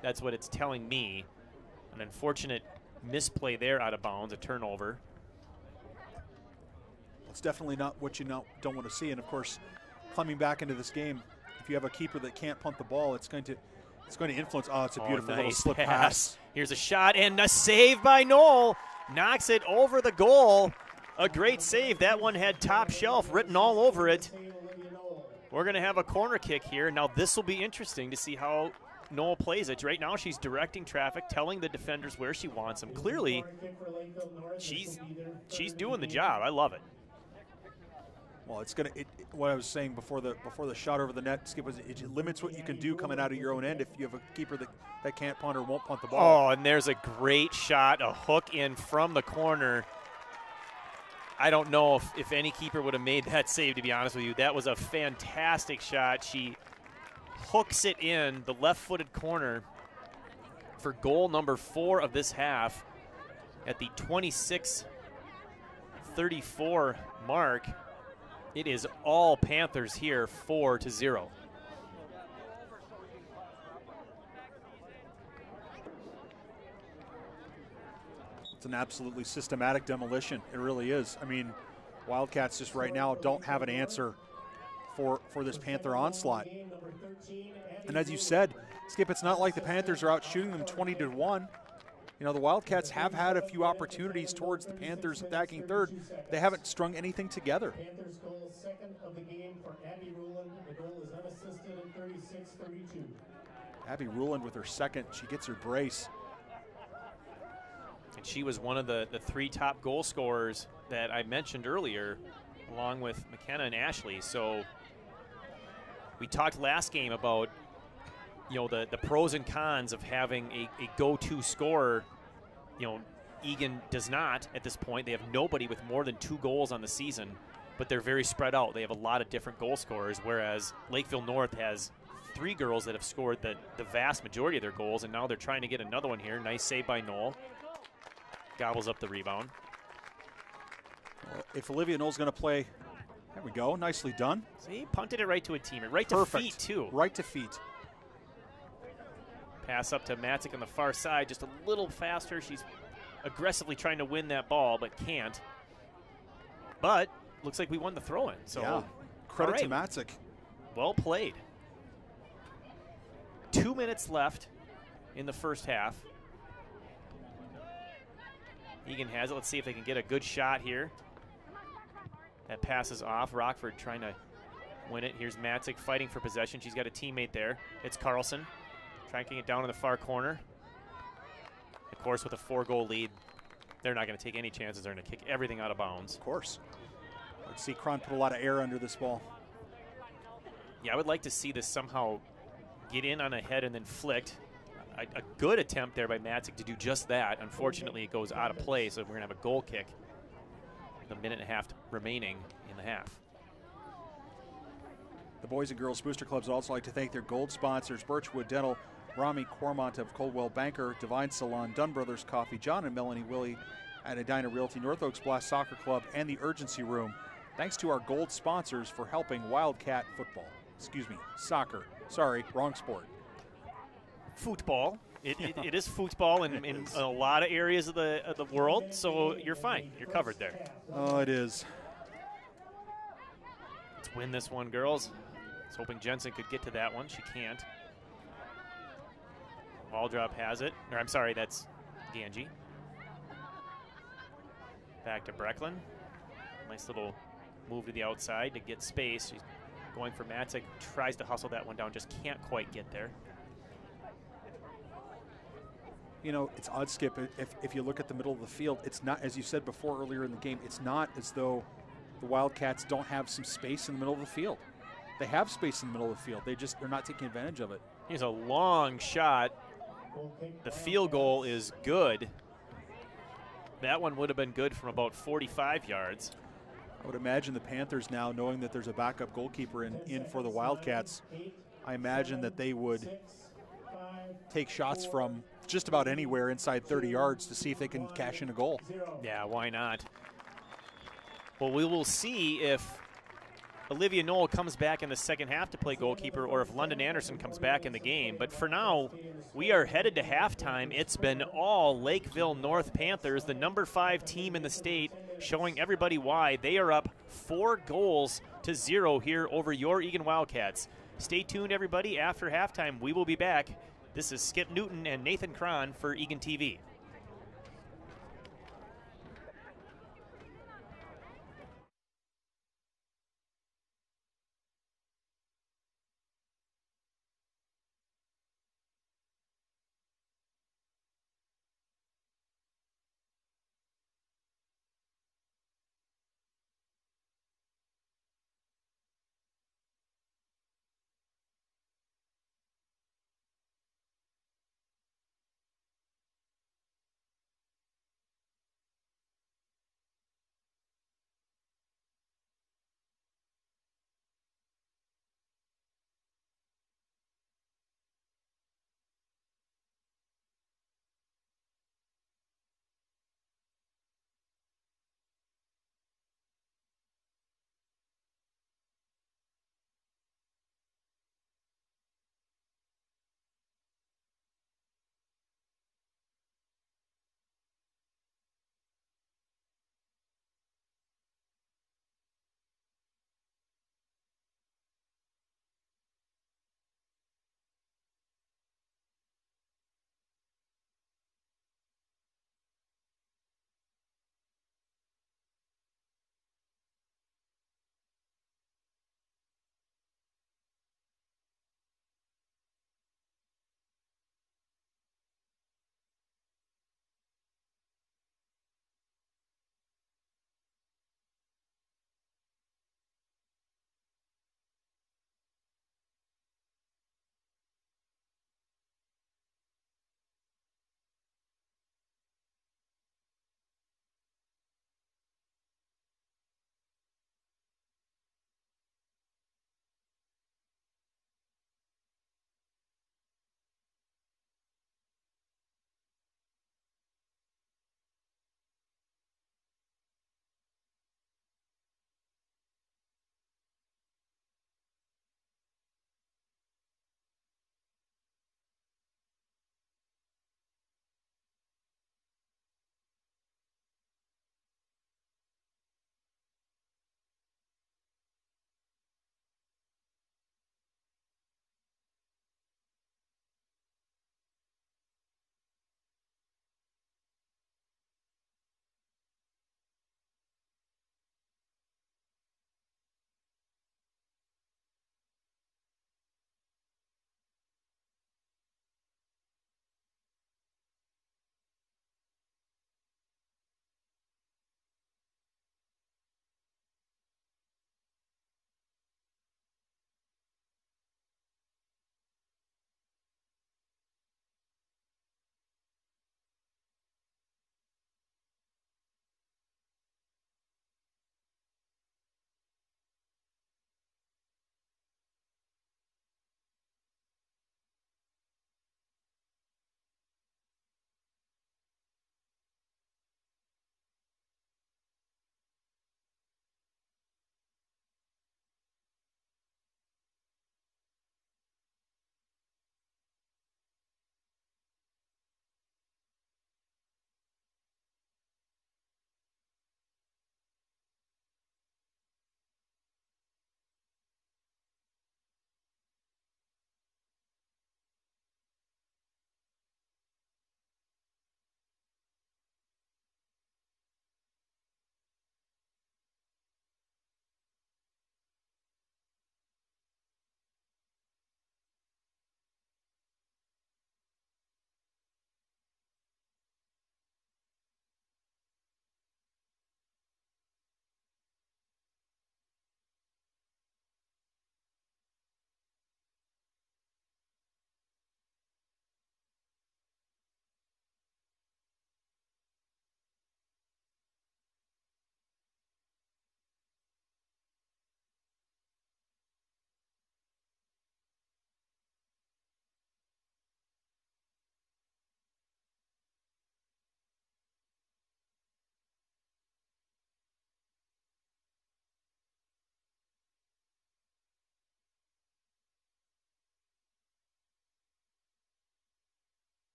That's what it's telling me. An unfortunate misplay there out of bounds, a turnover. It's definitely not what you don't want to see. And of course, coming back into this game, if you have a keeper that can't punt the ball, it's going to influence. Oh, it's a beautiful little slip pass. Here's a shot and a save by Knoll. Knocks it over the goal. A great save. That one had top shelf written all over it. We're going to have a corner kick here. Now this will be interesting to see how Knoll plays it. Right now she's directing traffic, telling the defenders where she wants them. Clearly, she's doing the job. I love it. Well, it's gonna. What I was saying before the shot over the net, Skip, was it limits what you can do coming out of your own end if you have a keeper that can't punt or won't punt the ball. Oh, and there's a great shot, a hook in from the corner. I don't know if any keeper would have made that save, to be honest with you. That was a fantastic shot. She hooks it in the left-footed corner for goal number 4 of this half at the 26:34 mark. It is all Panthers here, 4-0. It's an absolutely systematic demolition. It really is. I mean, Wildcats just right now don't have an answer for this Panther onslaught. And as you said, Skip, it's not like the Panthers are out shooting them 20-1. You know, the Wildcats have had a few opportunities towards the Panthers attacking third. They haven't strung anything together. Panthers goal second of the game for Abby Ruland. The goal is unassisted at 36-32. Abby Ruland with her second. She gets her brace. And she was one of the 3 top goal scorers that I mentioned earlier, along with McKenna and Ashley. So we talked last game about, you know, the pros and cons of having a go-to scorer. You know, Egan does not at this point. They have nobody with more than 2 goals on the season, but they're very spread out. They have a lot of different goal scorers, whereas Lakeville North has 3 girls that have scored the vast majority of their goals, and now they're trying to get another one here. Nice save by Knoll. gobbles up the rebound. Well, if Olivia Knoll's going to play, there we go, nicely done. See, punted it right to a teammate, right Perfect. to feet too. Right to feet. Pass up to Matzik on the far side, just a little faster. She's aggressively trying to win that ball, but can't. But looks like we won the throw-in. So yeah. Credit to right. Matzik. Well played. 2 minutes left in the first half. Egan has it. Let's see if they can get a good shot here. That passes off. Rockford trying to win it. Here's Matzik fighting for possession. She's got a teammate there. It's Carlson. Tracking it down in the far corner. Of course, with a 4-goal lead, they're not going to take any chances. They're going to kick everything out of bounds. Of course. Let's see Cron put a lot of air under this ball. Yeah, I would like to see this somehow get in on a head and then flicked. A good attempt there by Matzik to do just that. Unfortunately, it goes out of play, so we're going to have a goal kick with a minute and a half remaining in the half. The Boys and Girls Booster Clubs would also like to thank their gold sponsors, Birchwood Dental, Rami Cormont of Coldwell Banker, Divine Salon, Dunn Brothers Coffee, John and Melanie Willie at Edina Realty, North Oaks Blast Soccer Club, and the Urgency Room. Thanks to our gold sponsors for helping Wildcat football. Excuse me, soccer. Sorry, wrong sport. Football. It is football in a lot of areas of the world, so you're fine. You're covered there. Oh, it is. Let's win this one, girls. I was hoping Jensen could get to that one. She can't. Waldrop has it. Or I'm sorry, that's Ganji. Back to Brecklin. Nice little move to the outside to get space. She's going for Matzik. Tries to hustle that one down, just can't quite get there. You know, it's odd, Skip, if you look at the middle of the field, it's not, as you said before earlier in the game, it's not as though the Wildcats don't have some space in the middle of the field. They have space in the middle of the field. They're not taking advantage of it. Here's a long shot. The field goal is good. That one would have been good from about 45 yards. I would imagine the Panthers now, knowing that there's a backup goalkeeper in for the Wildcats, I imagine that they would take shots from just about anywhere inside 30 yards to see if they can cash in a goal. Yeah, why not? Well, we will see if Olivia Knoll comes back in the second half to play goalkeeper or if London Anderson comes back in the game. But for now, we are headed to halftime. It's been all Lakeville North Panthers, the number 5 team in the state, showing everybody why they are up 4-0 here over your Egan Wildcats. Stay tuned, everybody. After halftime, we will be back. This is Skip Newton and Nathan Cron for Egan TV.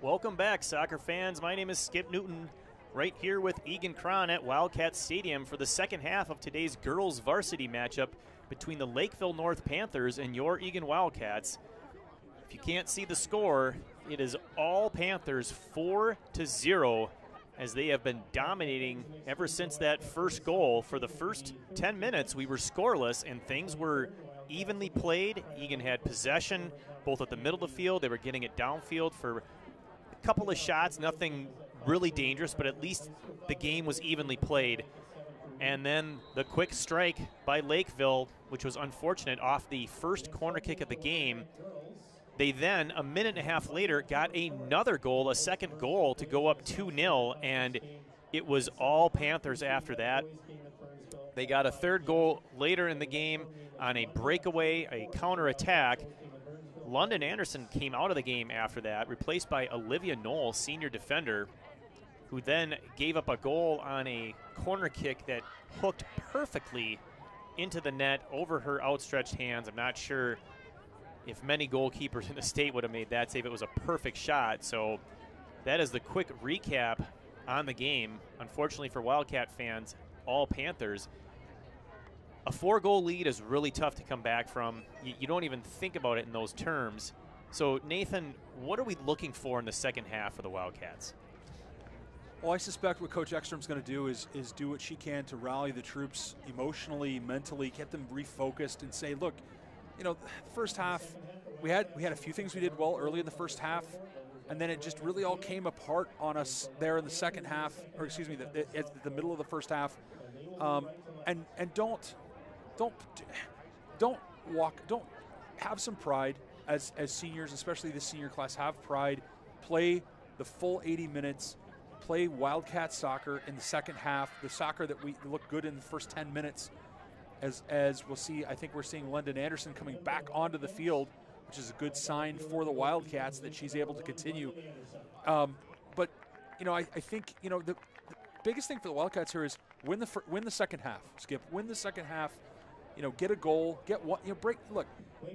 Welcome back, soccer fans. My name is Skip Newton, right here with Egan Cron at Wildcat Stadium for the second half of today's girls varsity matchup between the Lakeville North Panthers and your Egan Wildcats. If you can't see the score, it is all Panthers 4-0, as they have been dominating ever since that first goal. For the first 10 minutes, we were scoreless and things were evenly played. Egan had possession both at the middle of the field. They were getting it downfield for a couple of shots, nothing really dangerous, but at least the game was evenly played. And then the quick strike by Lakeville, which was unfortunate, off the first corner kick of the game. They then, a minute and a half later, got another goal, a second goal, to go up 2-0, and it was all Panthers after that. They got a third goal later in the game on a breakaway, a counterattack. London Anderson came out of the game after that, replaced by Olivia Knoll, senior defender, who then gave up a goal on a corner kick that hooked perfectly into the net over her outstretched hands. I'm not sure if many goalkeepers in the state would have made that save. It was a perfect shot. So that is the quick recap on the game. Unfortunately for Wildcat fans, all Panthers. A 4-goal lead is really tough to come back from. You don't even think about it in those terms. So, Nathan, what are we looking for in the second half for the Wildcats? Well, I suspect what Coach Ekstrom's going to do is do what she can to rally the troops emotionally, mentally, get them refocused and say, look, you know, the first half, we had a few things we did well early in the first half, and then it just really all came apart on us there in the second half, or excuse me, the middle of the first half. And don't have some pride as seniors, especially the senior class. Have pride, play the full 80 minutes, play Wildcat soccer in the second half, the soccer that we look good in the first 10 minutes. As we'll see, I think we're seeing London Anderson coming back onto the field, which is a good sign for the Wildcats that she's able to continue. But, you know, I think, you know, the biggest thing for the Wildcats here is win the second half, Skip. Win the second half. You know, get a goal, get one, you know, break. Look,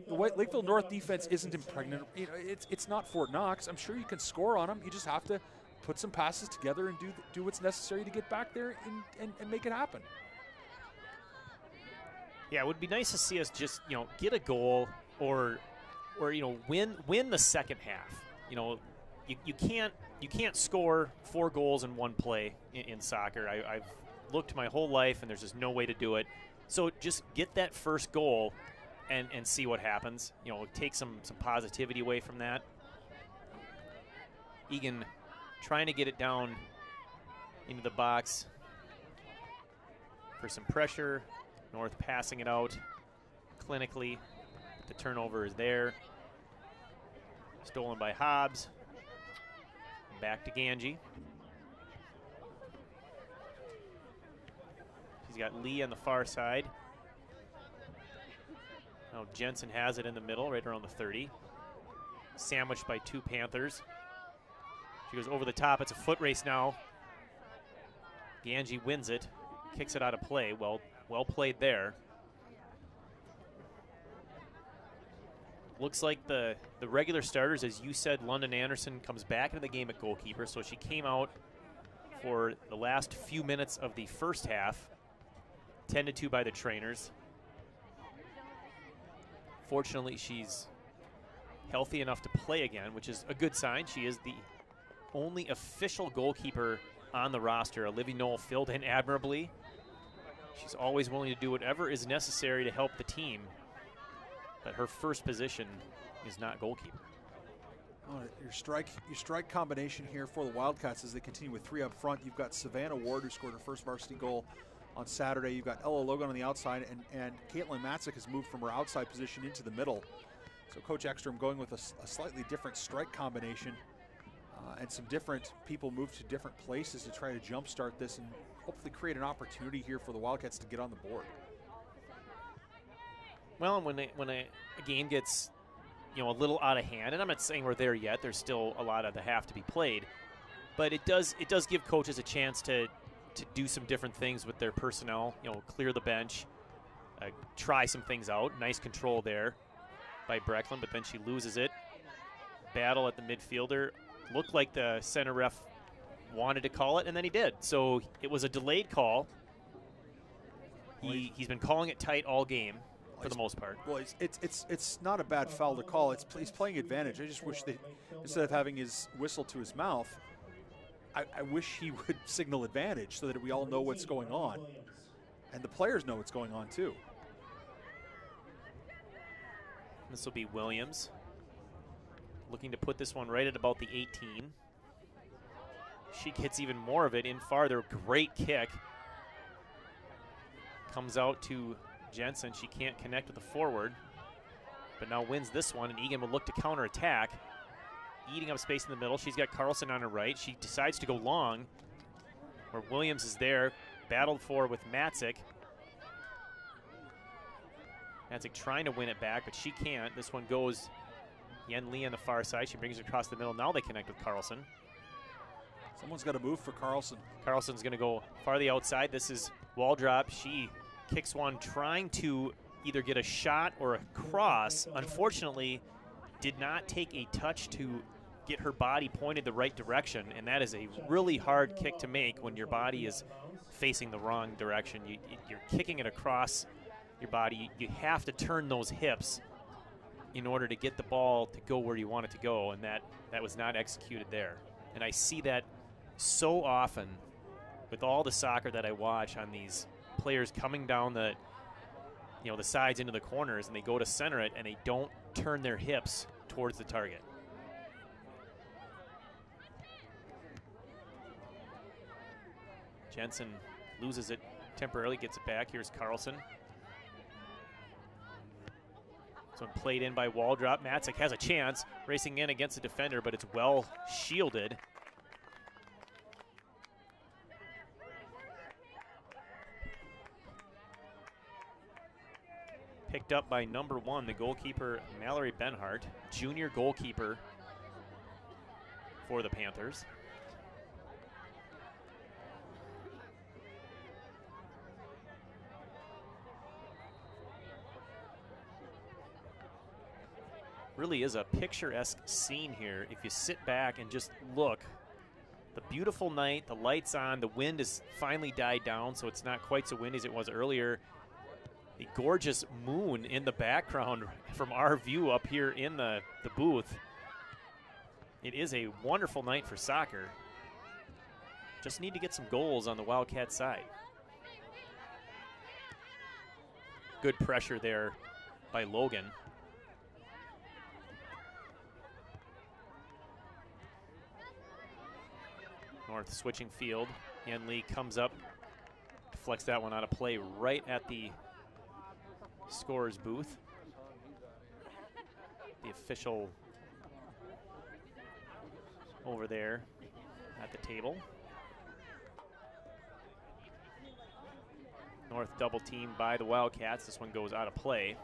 the Lakeville North defense isn't impregnable. You know, it's not Fort Knox. I'm sure you can score on them. You just have to put some passes together and do what's necessary to get back there and make it happen. Yeah, it would be nice to see us just, you know, get a goal or you know, win the second half. You know, you can't score 4 goals in one play in soccer. I've looked my whole life, and there's just no way to do it. So just get that first goal and see what happens. You know, take some positivity away from that. Egan trying to get it down into the box for some pressure. North passing it out clinically. The turnover is there. Stolen by Hobbs. Back to Ganji. She's got Lee on the far side. Now Jensen has it in the middle, right around the 30. Sandwiched by 2 Panthers. She goes over the top. It's a foot race now. Ganji wins it. Kicks it out of play. Well played there. Looks like the regular starters, as you said, London Anderson comes back into the game at goalkeeper. So she came out for the last few minutes of the first half. 10-2 by the trainers. Fortunately, she's healthy enough to play again, which is a good sign. She is the only official goalkeeper on the roster. Olivia Knoll filled in admirably. She's always willing to do whatever is necessary to help the team, but her first position is not goalkeeper. Your strike combination here for the Wildcats as they continue with 3 up front. You've got Savannah Ward, who scored her first varsity goal on Saturday. You've got Ella Logan on the outside, and Caitlin Matzik has moved from her outside position into the middle. So Coach Ekstrom going with a slightly different strike combination, and some different people move to different places to try to jumpstart this and hopefully create an opportunity here for the Wildcats to get on the board. Well, when a game gets, you know, a little out of hand, and I'm not saying we're there yet. There's still a lot of the half to be played, but it does give coaches a chance to do some different things with their personnel. You know, clear the bench, try some things out. Nice control there by Brecklin, but then she loses it. Battle at the midfielder. looked like the center ref wanted to call it, and then he did. So it was a delayed call. He's been calling it tight all game for the most part. Well, it's not a bad foul to call. He's playing advantage. I just wish that instead of having his whistle to his mouth, I wish he would signal advantage so that we all know what's going on. And the players know what's going on too. This will be Williams looking to put this one right at about the 18. She gets even more of it in farther. Great kick. Comes out to Jensen. She can't connect with the forward, but now wins this one, and Egan will look to counterattack. Eating up space in the middle. She's got Carlson on her right. She decides to go long, where Williams is there, battled for with Matzik. Matzik trying to win it back, but she can't. This one goes Yen Lee on the far side. She brings it across the middle. Now they connect with Carlson. Someone's got to move for Carlson. Carlson's going to go far the outside. This is Waldrop. She kicks one trying to either get a shot or a cross. Unfortunately, did not take a touch to get her body pointed the right direction, and that is a really hard kick to make when your body is facing the wrong direction. You're kicking it across your body. You have to turn those hips in order to get the ball to go where you want it to go, and that was not executed there. And I see that so often with all the soccer that I watch on these players coming down the sides into the corners, and they go to center it and they don't turn their hips towards the target. Jensen loses it temporarily, gets it back. Here's Carlson. This one played in by Waldrop. Matzik has a chance, racing in against the defender, but it's well shielded. Picked up by number 1, the goalkeeper, Mallory Benhart, junior goalkeeper for the Panthers. Really is a picturesque scene here if you sit back and just look. The beautiful night, the lights on, the wind has finally died down, so it's not quite so windy as it was earlier. The gorgeous moon in the background from our view up here in the booth. It is a wonderful night for soccer. Just need to get some goals on the Wildcat side. Good pressure there by Logan. North switching field. Yen Lee comes up, deflects that one out of play right at the scorer's booth. The official over there at the table. North double teamed by the Wildcats. This one goes out of play.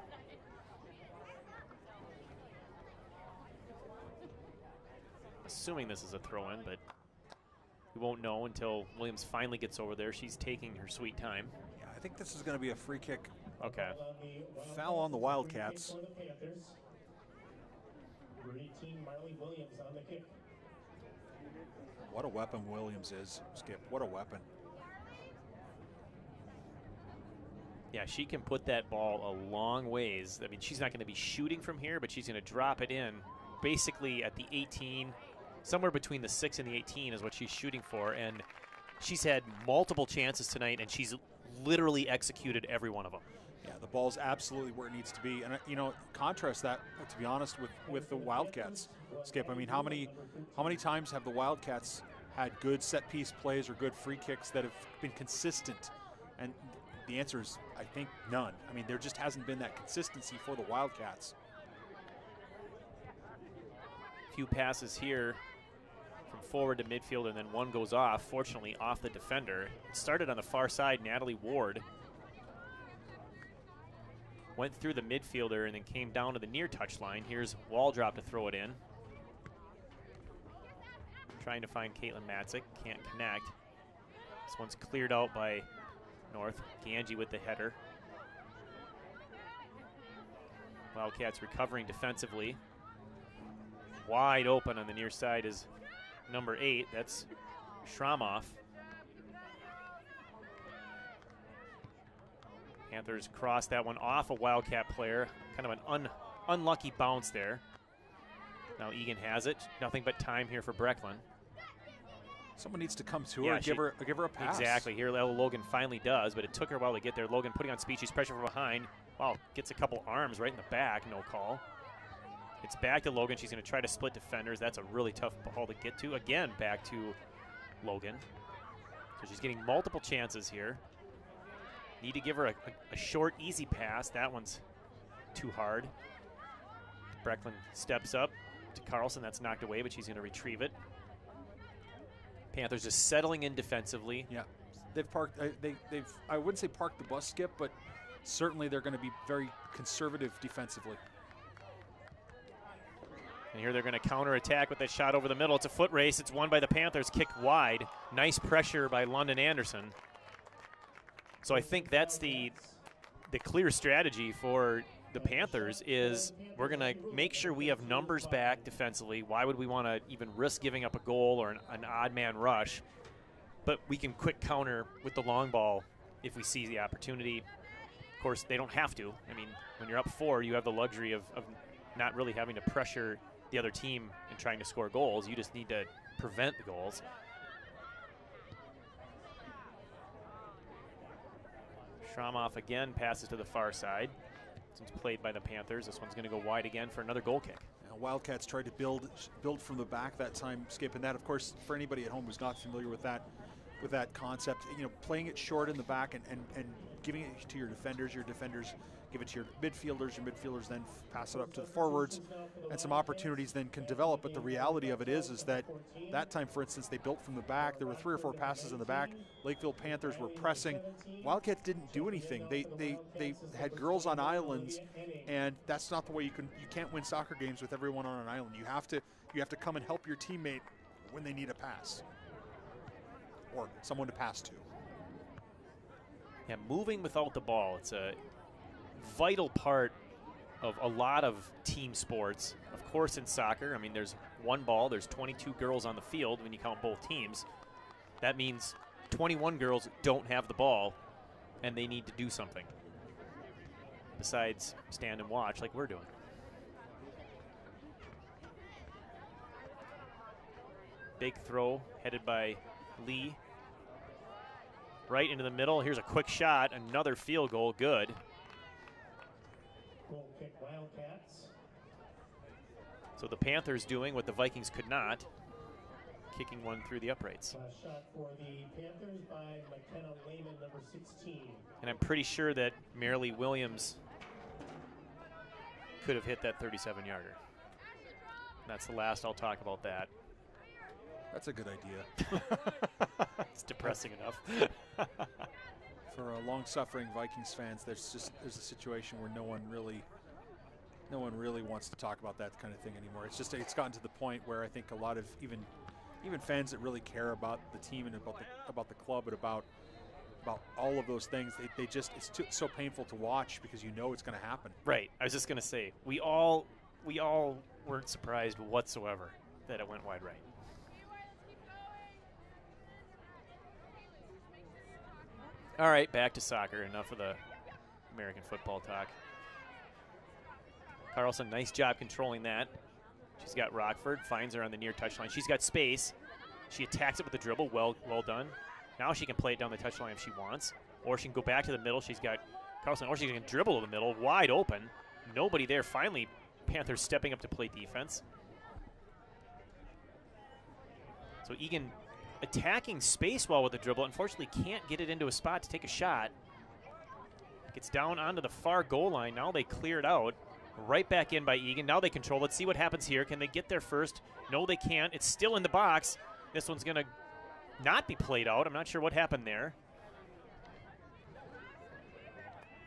Assuming this is a throw-in, but we won't know until Williams finally gets over there. She's taking her sweet time. Yeah, I think this is going to be a free kick. Okay. Foul on the Wildcats. What a weapon Williams is, Skip. What a weapon. Yeah, she can put that ball a long ways. I mean, she's not going to be shooting from here, but she's going to drop it in basically at the 18. Somewhere between the 6 and the 18 is what she's shooting for, and she's had multiple chances tonight, and she's literally executed every one of them. Yeah, the ball's absolutely where it needs to be, and you know, contrast that, to be honest, with the Wildcats. Skip, I mean, how many times have the Wildcats had good set piece plays or good free kicks that have been consistent? And the answer is, I think, none. I mean, there just hasn't been that consistency for the Wildcats. Few passes here from forward to midfield, and then one goes off, fortunately off the defender. It started on the far side, Natalie Ward. Went through the midfielder and then came down to the near touchline. Here's Waldrop to throw it in. Trying to find Caitlin Matzik, can't connect. This one's cleared out by North. Ganji with the header. Wildcats recovering defensively. Wide open on the near side is number 8. That's Schramoff. Panthers crossed that one off a Wildcat player. Kind of an unlucky bounce there. Now Egan has it. Nothing but time here for Brecklin. Someone needs to come to her and give her a pass. Exactly. Here Logan finally does, but it took her a while to get there. Logan putting on speed. She's pressure from behind. Wow, gets a couple arms right in the back. No call. It's back to Logan. She's going to try to split defenders. That's a really tough ball to get to. Again, back to Logan. So she's getting multiple chances here. Need to give her a short, easy pass. That one's too hard. Brecklin steps up to Carlson. That's knocked away, but she's going to retrieve it. Panthers just settling in defensively. Yeah, they've parked. They've I wouldn't say parked the bus, Skip, but certainly they're going to be very conservative defensively. And here they're going to counterattack with that shot over the middle. It's a foot race. It's won by the Panthers. Kicked wide. Nice pressure by London Anderson. So I think that's the clear strategy for the Panthers is we're going to make sure we have numbers back defensively. Why would we want to even risk giving up a goal or an odd man rush? But we can quick counter with the long ball if we see the opportunity. Of course, they don't have to. I mean, when you're up 4, you have the luxury of not really having to pressure the other team and trying to score goals. You just need to prevent the goals. Schramoff again passes to the far side. This one's played by the Panthers. This one's going to go wide again for another goal kick. Now, Wildcats tried to build from the back that time, Skip, and that, of course, for anybody at home who's not familiar with that concept, you know, playing it short in the back and giving it to your defenders give it to your midfielders then pass it up to the forwards, and some opportunities then can develop. But the reality of it is that time, for instance, they built from the back. There were 3 or 4 passes in the back. Lakeville Panthers were pressing. Wildcats didn't do anything. They had girls on islands, and that's not the way you can't win soccer games with everyone on an island. You have to come and help your teammate when they need a pass or someone to pass to. Yeah, moving without the ball. It's a vital part of a lot of team sports. Of course, in soccer, I mean, there's one ball, there's 22 girls on the field when you count both teams. That means 21 girls don't have the ball, and they need to do something besides stand and watch like we're doing. Big throw headed by Lee. Right into the middle. Here's a quick shot. Another field goal. Good. Goal kick Wildcats. So the Panthers doing what the Vikings could not, kicking one through the uprights. Last shot for the Panthers by McKenna Lehman, number 16. And I'm pretty sure that Marilee Williams could have hit that 37-yarder. That's the last I'll talk about that. That's a good idea. It's depressing enough. For long-suffering Vikings fans, there's a situation where no one really wants to talk about that kind of thing anymore. It's gotten to the point where I think a lot of even fans that really care about the team and about the club and about all of those things, it's so painful to watch because you know it's going to happen. Right. I was just going to say we all weren't surprised whatsoever that it went wide right. All right, back to soccer. Enough of the American football talk. Carlson, nice job controlling that. She's got Rockford, finds her on the near touchline. She's got space. She attacks it with the dribble. Well done. Now she can play it down the touchline if she wants, or she can go back to the middle. She's got Carlson, or she can dribble to the middle, wide open. Nobody there. Finally, Panthers stepping up to play defense. So Egan attacking space well with the dribble. Unfortunately, can't get it into a spot to take a shot. Gets down onto the far goal line. Now they clear it out. Right back in by Egan. Now they control. Let's see what happens here. Can they get there first? No, they can't. It's still in the box. This one's going to not be played out. I'm not sure what happened there.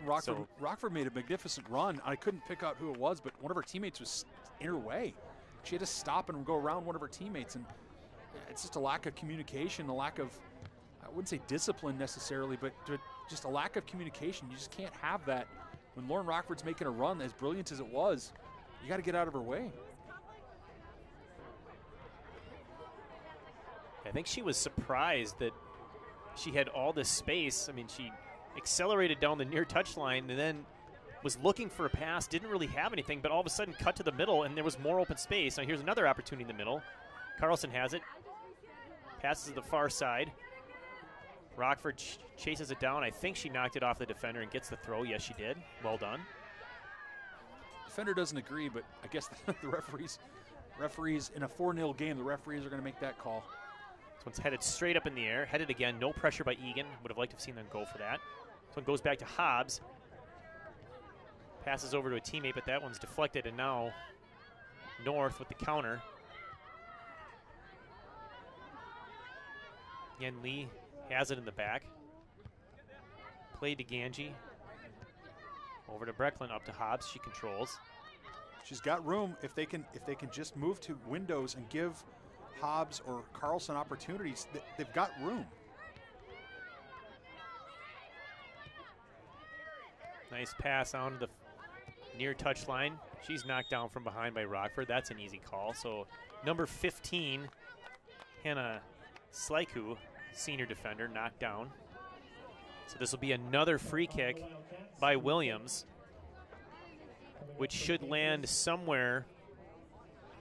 Rockford made a magnificent run. I couldn't pick out who it was, but one of her teammates was in her way. She had to stop and go around one of her teammates, and it's just a lack of communication, a lack of, I wouldn't say discipline necessarily, but just a lack of communication. You just can't have that. When Lauren Rockford's making a run, as brilliant as it was, you got to get out of her way. I think she was surprised that she had all this space. I mean, she accelerated down the near touchline and then was looking for a pass, didn't really have anything, but all of a sudden cut to the middle and there was more open space. Now here's another opportunity in the middle. Carlson has it. Passes to the far side. Rockford chases it down. I think she knocked it off the defender and gets the throw. Yes, she did. Well done. Defender doesn't agree, but I guess the referees in a 4-0 game, the referees are going to make that call. This one's headed straight up in the air. Headed again. No pressure by Egan. Would have liked to have seen them go for that. This one goes back to Hobbs. Passes over to a teammate, but that one's deflected, and now North with the counter. Yen Lee has it in the back. Played to Ganji. Over to Brecklin, up to Hobbs. She controls. She's got room if they can just move to windows and give Hobbs or Carlson opportunities. They've got room. Nice pass on to the near touchline. She's knocked down from behind by Rockford. That's an easy call. So number 15, Hannah Slyku, senior defender, knocked down. So this will be another free kick by Williams, which should land somewhere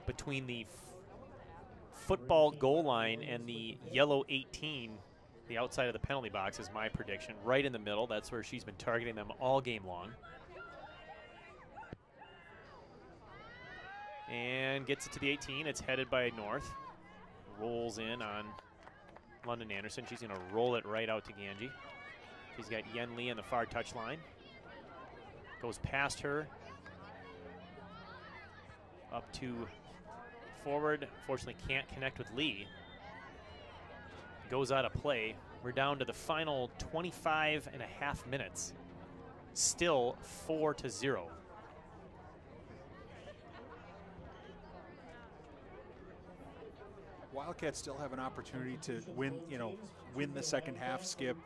between the football goal line and the yellow 18, the outside of the penalty box is my prediction. Right in the middle. That's where she's been targeting them all game long. And gets it to the 18. It's headed by North. Rolls in on London Anderson. She's going to roll it right out to Ganji. She's got Yen Lee on the far touchline. Goes past her. Up to forward. Fortunately can't connect with Lee. Goes out of play. We're down to the final 25 and a half minutes. Still 4-0. Wildcats still have an opportunity to win the second half, Skip,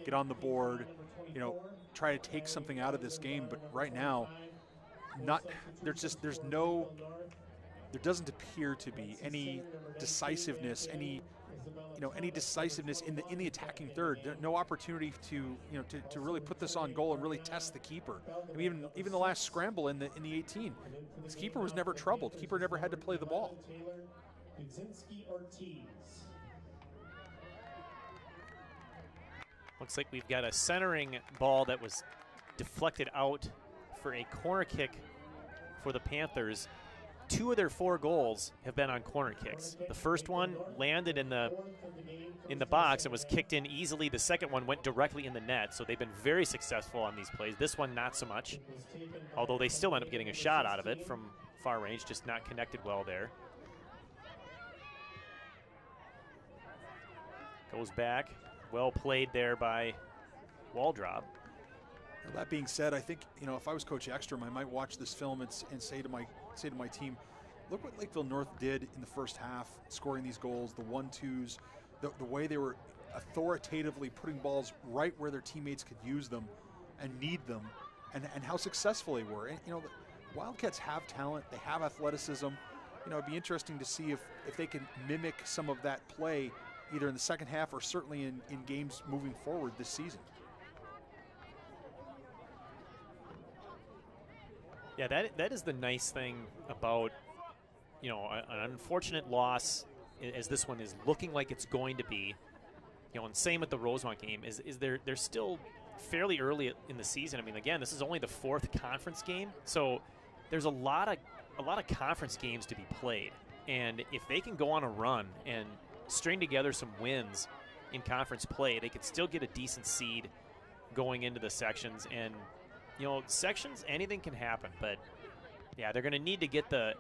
get on the board, try to take something out of this game. But right now, there doesn't appear to be any decisiveness, any decisiveness in the attacking third. No opportunity to really put this on goal and really test the keeper. I mean, even the last scramble in the 18, this keeper was never troubled. The keeper never had to play the ball. Looks like we've got a centering ball that was deflected out for a corner kick for the Panthers. 2 of their 4 goals have been on corner kicks. The first one landed in the box and was kicked in easily. The second one went directly in the net, so they've been very successful on these plays. This one, not so much, although they still end up getting a shot out of it from far range, just not connected well there. Goes back. Well played there by Waldrop. That being said, I think if I was Coach Ekstrom, I might watch this film and say to my team, look what Lakeville North did in the first half, scoring these goals, the 1-2s, the way they were authoritatively putting balls right where their teammates could use them and need them, and how successful they were. And the Wildcats have talent, they have athleticism. It'd be interesting to see if they can mimic some of that play either in the second half or certainly in games moving forward this season. Yeah, that is the nice thing about, an unfortunate loss, as this one is looking like it's going to be, and same with the Rosemont game, is they're still fairly early in the season. I mean, again, this is only the 4th conference game, so there's a lot of conference games to be played. And if they can go on a run and string together some wins in conference play, they could still get a decent seed going into the sections. And sections, anything can happen, but yeah, they're going to need to get the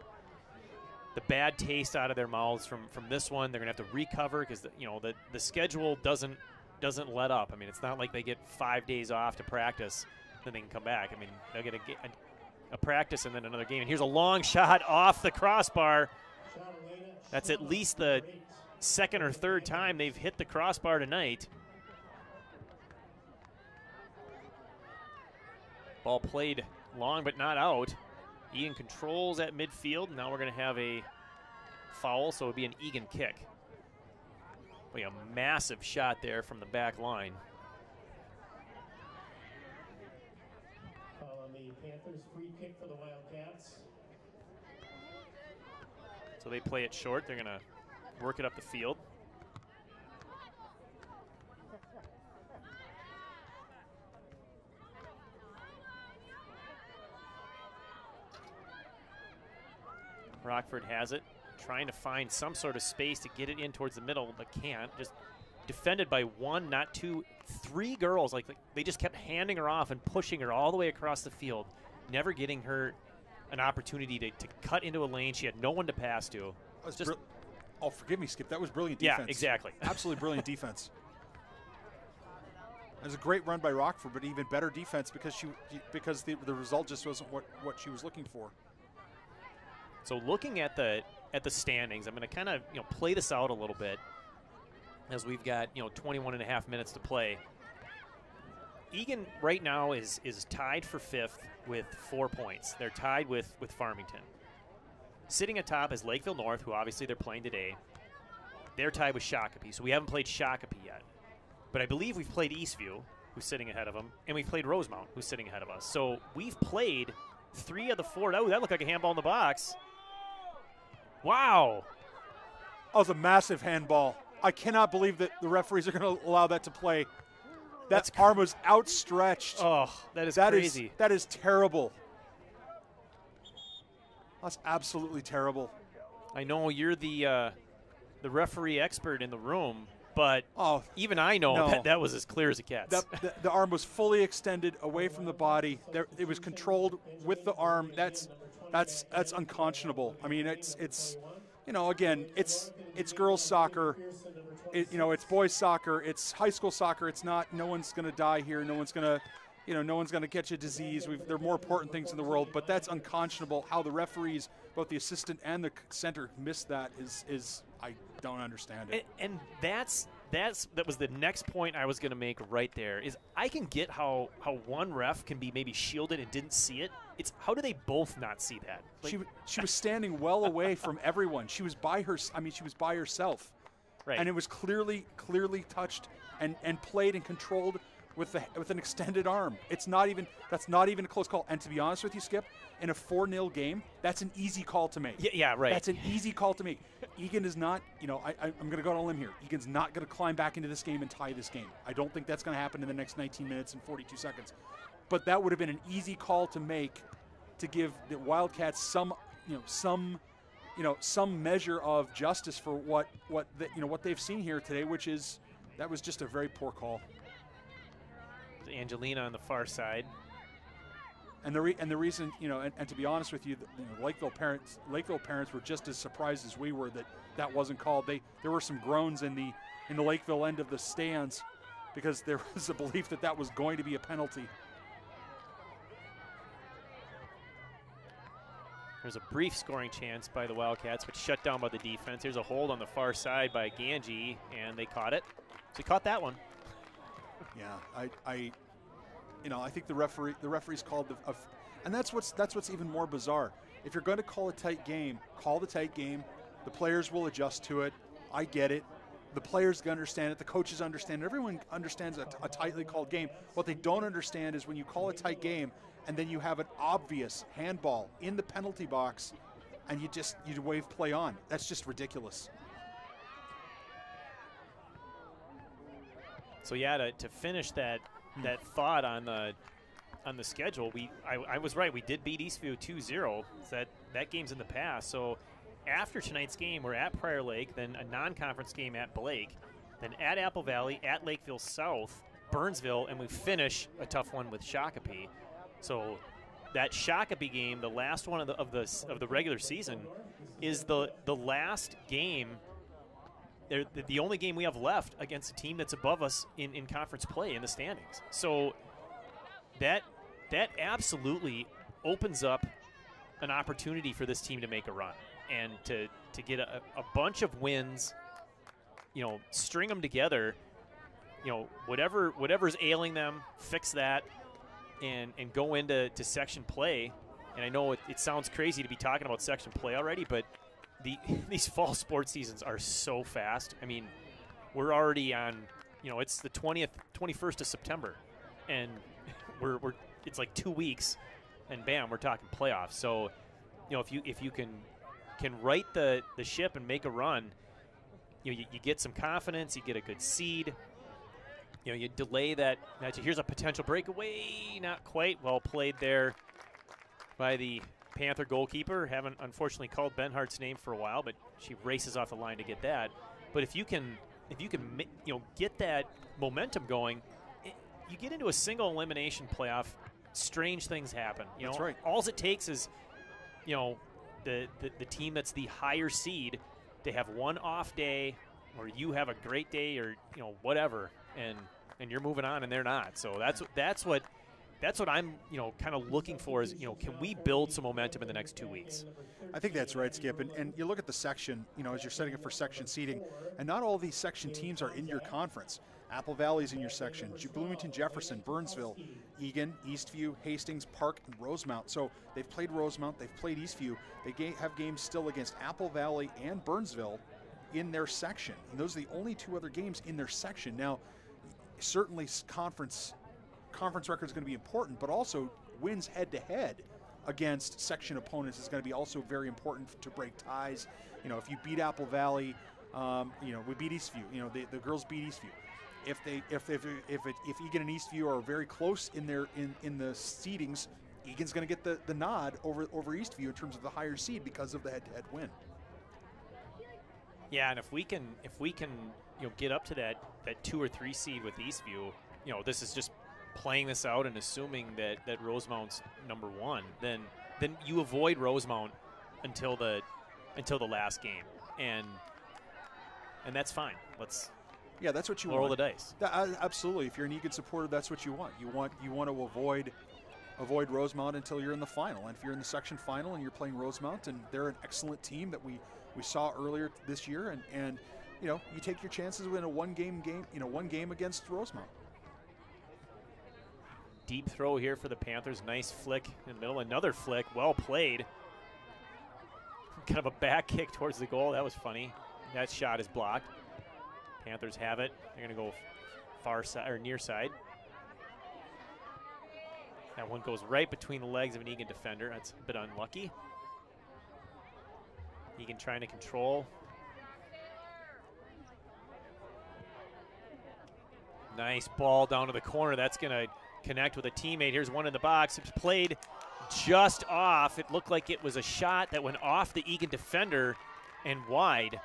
bad taste out of their mouths from this one. They're going to have to recover because the schedule doesn't let up. I mean, it's not like they get 5 days off to practice, then they can come back. I mean, they'll get a practice and then another game. And here's a long shot off the crossbar. That's at least the second or third time they've hit the crossbar tonight. Ball played long but not out. Egan controls at midfield. Now we're going to have a foul, so it would be an Egan kick. a massive shot there from the back line. Call on the Panthers, free kick for the Wildcats. So they play it short. They're going to work it up the field. Rockford has it, trying to find some sort of space to get it in towards the middle, but can't. Just defended by one, not two, three girls. Like they just kept handing her off and pushing her all the way across the field, never getting her an opportunity to cut into a lane. She had no one to pass to. Just, oh, forgive me, Skip. That was brilliant defense. Yeah, exactly. Absolutely brilliant defense. It was a great run by Rockford, but even better defense because the result just wasn't what she was looking for. So looking at the standings, I'm going to kind of play this out a little bit as we've got 21 and a half minutes to play. Egan right now is tied for 5th with 4 points. They're tied with Farmington. Sitting atop is Lakeville North, who obviously they're playing today. They're tied with Shakopee, so we haven't played Shakopee yet. But I believe we've played Eastview, who's sitting ahead of them, and we've played Rosemount, who's sitting ahead of us. So we've played 3 of the 4. Oh, that looked like a handball in the box. Wow. That was a massive handball. I cannot believe that the referees are going to allow that to play. That arm was outstretched. Oh, that is crazy. That is terrible. That's absolutely terrible. I know you're the referee expert in the room, but even I know that was as clear as it gets. The arm was fully extended away from the body. It was controlled with the arm. That's unconscionable. I mean, it's again, it's girls soccer. It's boys soccer. It's high school soccer. It's not. No one's going to die here. No one's going to catch a disease. There are more important things in the world, but that's unconscionable. How the referees, both the assistant and the center, missed that is I don't understand it. And that was the next point I was going to make right there. Is I can get how one ref can be maybe shielded and didn't see it. It's how do they both not see that? She was standing well away from everyone. She was by herself. Right. And it was clearly touched and played and controlled with an extended arm. That's not even a close call. And to be honest with you, Skip, in a 4-0 game, that's an easy call to make. Yeah, right. That's an easy call to make. Egan is not, I'm going to go on a limb here. Egan's not going to climb back into this game and tie this game. I don't think that's going to happen in the next 19 minutes and 42 seconds. But that would have been an easy call to make to give the Wildcats some measure of justice for what they've seen here today, that was just a very poor call. Angelina on the far side. And the reason, and to be honest with you, Lakeville parents were just as surprised as we were that wasn't called. There were some groans in the Lakeville end of the stands because there was a belief that was going to be a penalty. There's a brief scoring chance by the Wildcats, but shut down by the defense. There's a hold on the far side by Ganji, and they caught it. So he caught that one. Yeah, I think the referees called and that's what's even more bizarre. If you're going to call a tight game, call the tight game. The players will adjust to it. I get it. The players understand it. The coaches understand it. Everyone understands a tightly called game. What they don't understand is when you call a tight game and then you have an obvious handball in the penalty box and you wave play on. That's just ridiculous. So yeah, to finish that thought on the schedule, I was right. We did beat Eastview 2-0. That game's in the past. So after tonight's game, we're at Prior Lake, then a non-conference game at Blake, then at Apple Valley, at Lakeville South, Burnsville, and we finish a tough one with Shakopee. So that Shakopee game, the last one of the regular season, is the last game. They're the only game we have left against a team that's above us in conference play in the standings. So that absolutely opens up an opportunity for this team to make a run and to get a bunch of wins, string them together, whatever's ailing them, fix that, and go into section play. And I know it sounds crazy to be talking about section play already, but these fall sports seasons are so fast. I mean, we're already on, it's the 21st of September, and we're it's like 2 weeks, and bam, we're talking playoffs. So, if you can right the ship and make a run, you get some confidence, you get a good seed. You delay that. Here's a potential breakaway, not quite well played there by the Panther goalkeeper. Haven't unfortunately called Benhart's name for a while, but she races off the line to get that. But if you can get that momentum going, you get into a single elimination playoff. Strange things happen. That's right. All it takes is, the team that's the higher seed to have one off day, or you have a great day, or whatever, and you're moving on, and they're not. So that's what I'm kind of looking for is can we build some momentum in the next 2 weeks? I think that's right, Skip. And you look at the section, as you're setting up for section seeding, and not all these section teams are in your conference. Apple Valley's in your section, Bloomington, Jefferson, Burnsville, Eagan, Eastview, Hastings, Park, and Rosemount. So they've played Rosemount, they've played Eastview. They have games still against Apple Valley and Burnsville in their section. And those are the only 2 other games in their section. Now, certainly conference record is going to be important, but also wins head-to-head against section opponents is going to be also very important to break ties. If you beat Apple Valley, we beat Eastview. The girls beat Eastview. If Eagan and Eastview are very close in the seedings, Eagan's going to get the nod over Eastview in terms of the higher seed because of the head-to-head win. Yeah, and if we can get up to that 2 or 3 seed with Eastview, this is just playing this out and assuming that Rosemount's number 1, then you avoid Rosemount until the last game, and that's fine. Yeah, that's what you roll want. The dice. Absolutely. If you're an Eagan supporter, that's what you want. You want to avoid Rosemount until you're in the final. And if you're in the section final and you're playing Rosemount, and they're an excellent team that we saw earlier this year, and you take your chances in a one game against Rosemount. Deep throw here for the Panthers. Nice flick in the middle. Another flick. Well played. Kind of a back kick towards the goal. That was funny. That shot is blocked. Panthers have it. They're going to go far side or near side. That one goes right between the legs of an Eagan defender. That's a bit unlucky. Eagan trying to control. Nice ball down to the corner. That's going to connect with a teammate. Here's one in the box. It's played just off. It looked like it was a shot that went off the Eagan defender and wide.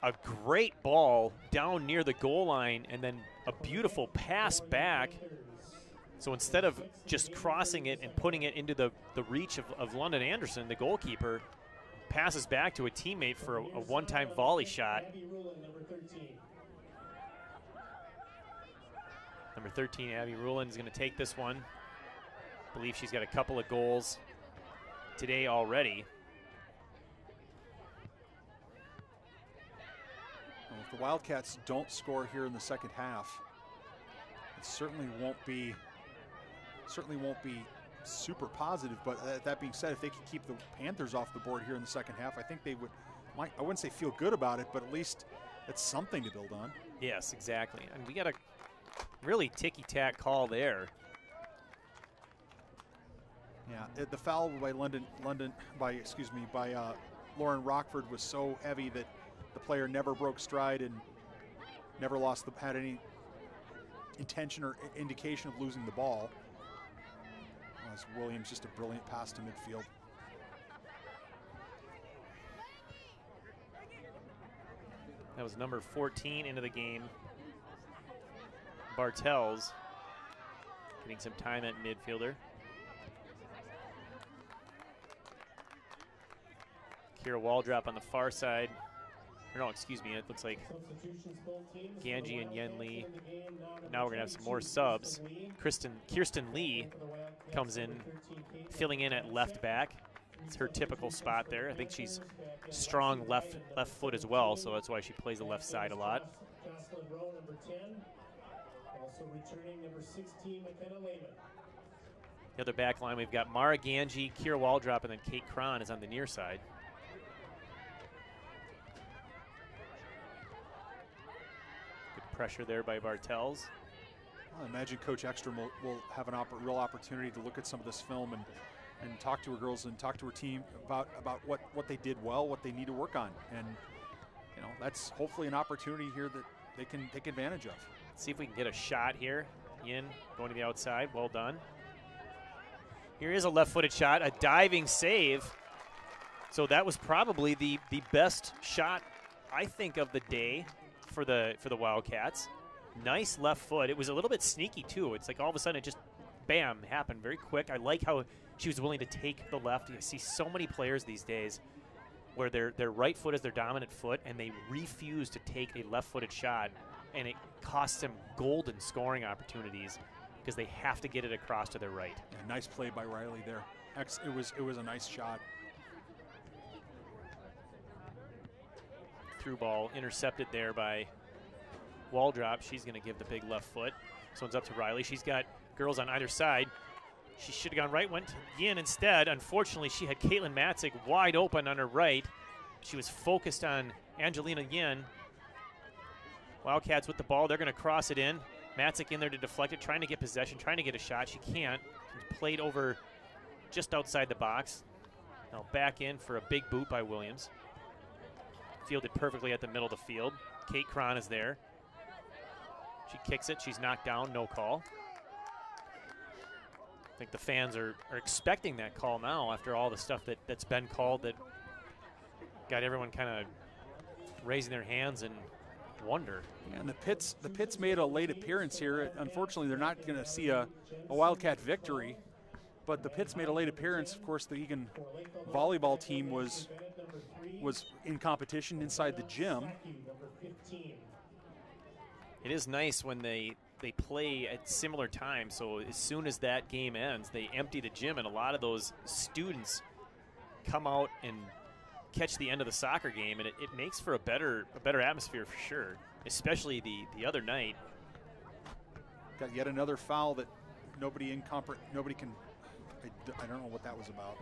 A great ball down near the goal line, and then a beautiful pass back. So instead of just crossing it and putting it into the reach of London Anderson, the goalkeeper passes back to a teammate for a one-time volley shot. Number 13, Abby Rulin, is going to take this one. I believe she's got a couple of goals today already. Well, if the Wildcats don't score here in the second half, it certainly won't be super positive. But that being said, if they can keep the Panthers off the board here in the second half, I think they would. I wouldn't say feel good about it, but at least it's something to build on. Yes, exactly. And we got a really ticky-tack call there. Yeah, the foul by Lauren Rockford was so heavy that the player never broke stride and never had any intention or indication of losing the ball. As Williams, just a brilliant pass to midfield. That was number 14 into the game. Bartels getting some time at midfielder. Kira Waldrop on the far side. Or no, excuse me, it looks like Ganji and Yen Lee. Now we're going to have some more subs. Kirsten Lee comes in, filling in at left back. It's her typical spot there. I think she's strong left foot as well, so that's why she plays the left side a lot. The other back line, we've got Mara Ganji, Kira Waldrop, and then Kate Cron is on the near side. Pressure there by Bartels. I imagine Coach Ekstrom will have a real opportunity to look at some of this film and talk to her girls and talk to her team about what they did well, what they need to work on. And, you know, that's hopefully an opportunity here that they can take advantage of. Let's see if we can get a shot here. Yin going to the outside. Well done. Here is a left-footed shot, a diving save. So that was probably the best shot, I think, of the day for the Wildcats. Nice left foot. It was a little bit sneaky too. It's like all of a sudden it just bam happened very quick. I like how she was willing to take the left. You see so many players these days where their right foot is their dominant foot and they refuse to take a left-footed shot, and it costs them golden scoring opportunities because they have to get it across to their right. Yeah, nice play by Riley there. It was a nice shot. Through ball intercepted there by Waldrop. She's going to give the big left foot. This one's up to Riley. She's got girls on either side. She should have gone right, went to Yin instead. Unfortunately, she had Caitlin Matzik wide open on her right. She was focused on Angelina Yin. Wildcats with the ball. They're going to cross it in. Matzik in there to deflect it, trying to get possession, trying to get a shot. She can't. She's played over just outside the box. Now back in for a big boot by Williams. Fielded perfectly at the middle of the field. Kate Cron is there. She kicks it. She's knocked down. No call. I think the fans are expecting that call now after all the stuff that's been called that got everyone kind of raising their hands and wonder. Yeah, and the Pits made a late appearance here. Unfortunately, they're not going to see a Wildcat victory, but the Pits made a late appearance. Of course, the Egan volleyball team was in competition inside the gym. It is nice when they play at similar times, so as soon as that game ends, they empty the gym, and a lot of those students come out and catch the end of the soccer game, and it makes for a better atmosphere for sure, especially the other night. Got yet another foul that nobody can. I don't know what that was about.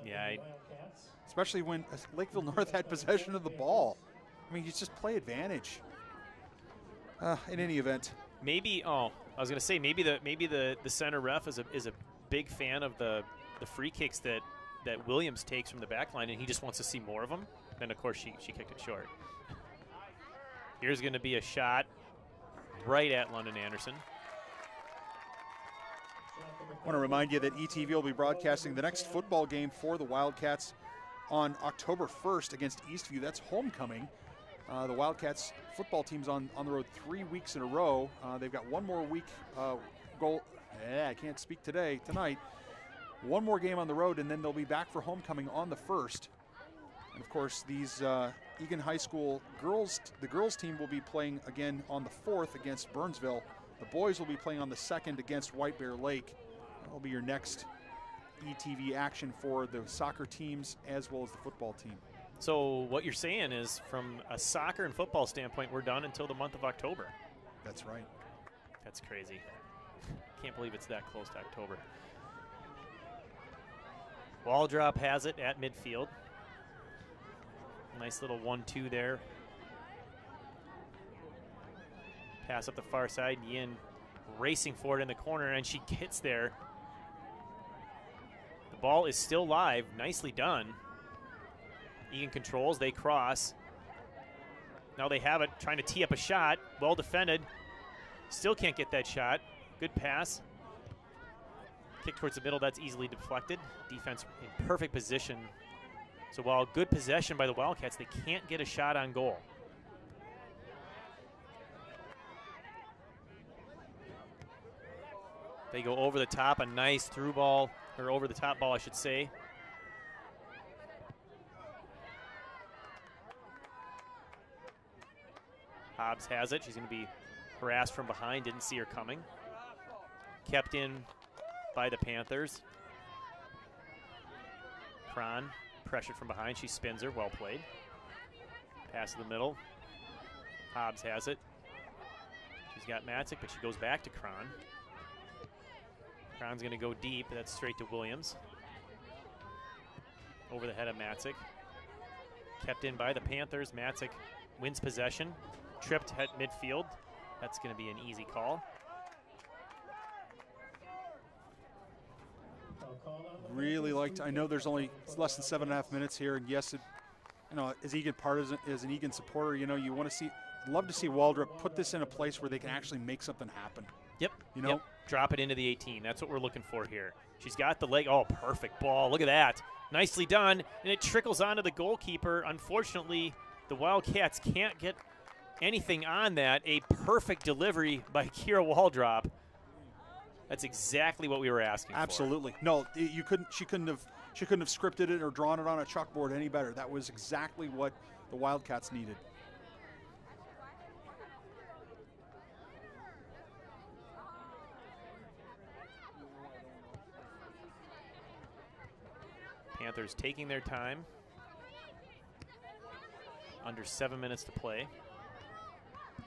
Yeah, especially when Lakeville North had possession of the ball. I mean, you just play advantage. In any event, maybe. Oh, I was going to say maybe the center ref is a big fan of the free kicks that Williams takes from the back line, and he just wants to see more of them. Then of course she kicked it short. Here's going to be a shot right at London Anderson. I want to remind you that ETV will be broadcasting the next football game for the Wildcats on October 1st against Eastview. That's homecoming. The Wildcats football team's on the road 3 weeks in a row. They've got one more week I can't speak tonight. One more game on the road, and then they'll be back for homecoming on the 1st. And of course, these Egan High School the girls team will be playing again on the 4th against Burnsville. The boys will be playing on the 2nd against White Bear Lake. That'll be your next ETV action for the soccer teams as well as the football team. So what you're saying is, from a soccer and football standpoint, we're done until the month of October. That's right. That's crazy. Can't believe it's that close to October. Waldrop has it at midfield. Nice little 1-2 there. Pass up the far side. Yin racing for it in the corner, and she hits there. The ball is still live. Nicely done. Egan controls. They cross. Now they have it, trying to tee up a shot. Well defended. Still can't get that shot. Good pass. Kick towards the middle. That's easily deflected. Defense in perfect position. So while good possession by the Wildcats, they can't get a shot on goal. They go over the top, a nice through ball, or over the top ball, I should say. Hobbs has it. She's going to be harassed from behind. Didn't see her coming. Kept in by the Panthers. Cron pressured from behind. She spins her. Well played. Pass to the middle. Hobbs has it. She's got Matzik, but she goes back to Cron. Cron's going to go deep. That's straight to Williams. Over the head of Matzik. Kept in by the Panthers. Matzik wins possession. tripped at midfield. That's going to be an easy call. Really liked. I know there's only less than 7.5 minutes here, and yes, as Egan partisan, as an Egan supporter, you want to see, love to see Waldrop put this in a place where they can actually make something happen. Yep. Yep. Drop it into the 18. That's what we're looking for here. She's got the leg. Oh, perfect ball. Look at that. Nicely done, and it trickles onto the goalkeeper. Unfortunately, the Wildcats can't get anything on that. A perfect delivery by Kira Waldrop. That's exactly what we were asking for. Absolutely. No, you couldn't. She couldn't have scripted it or drawn it on a chalkboard any better. That was exactly what the Wildcats needed. Panthers taking their time. Under 7 minutes to play.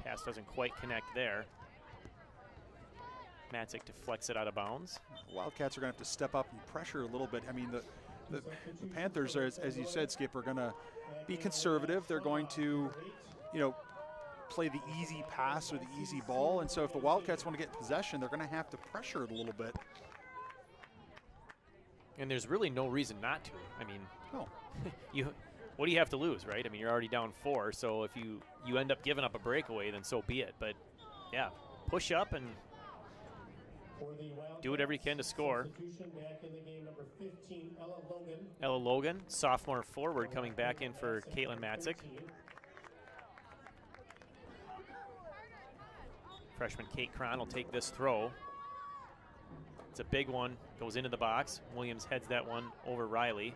Pass doesn't quite connect there. Matzik deflects it out of bounds. Wildcats are going to have to step up and pressure a little bit. I mean, the Panthers are, as you said, Skip, are going to be conservative. They're going to, play the easy pass or the easy ball. And so if the Wildcats want to get possession, they're going to have to pressure it a little bit. And there's really no reason not to. I mean, no. What do you have to lose, right? I mean, you're already down 4, so if you end up giving up a breakaway, then so be it. But, yeah, push up and do whatever you can to score. Ella Logan, sophomore forward, coming back in for Caitlin Matzik. Freshman Kate Cron will take this throw. It's a big one, goes into the box. Williams heads that one over Riley.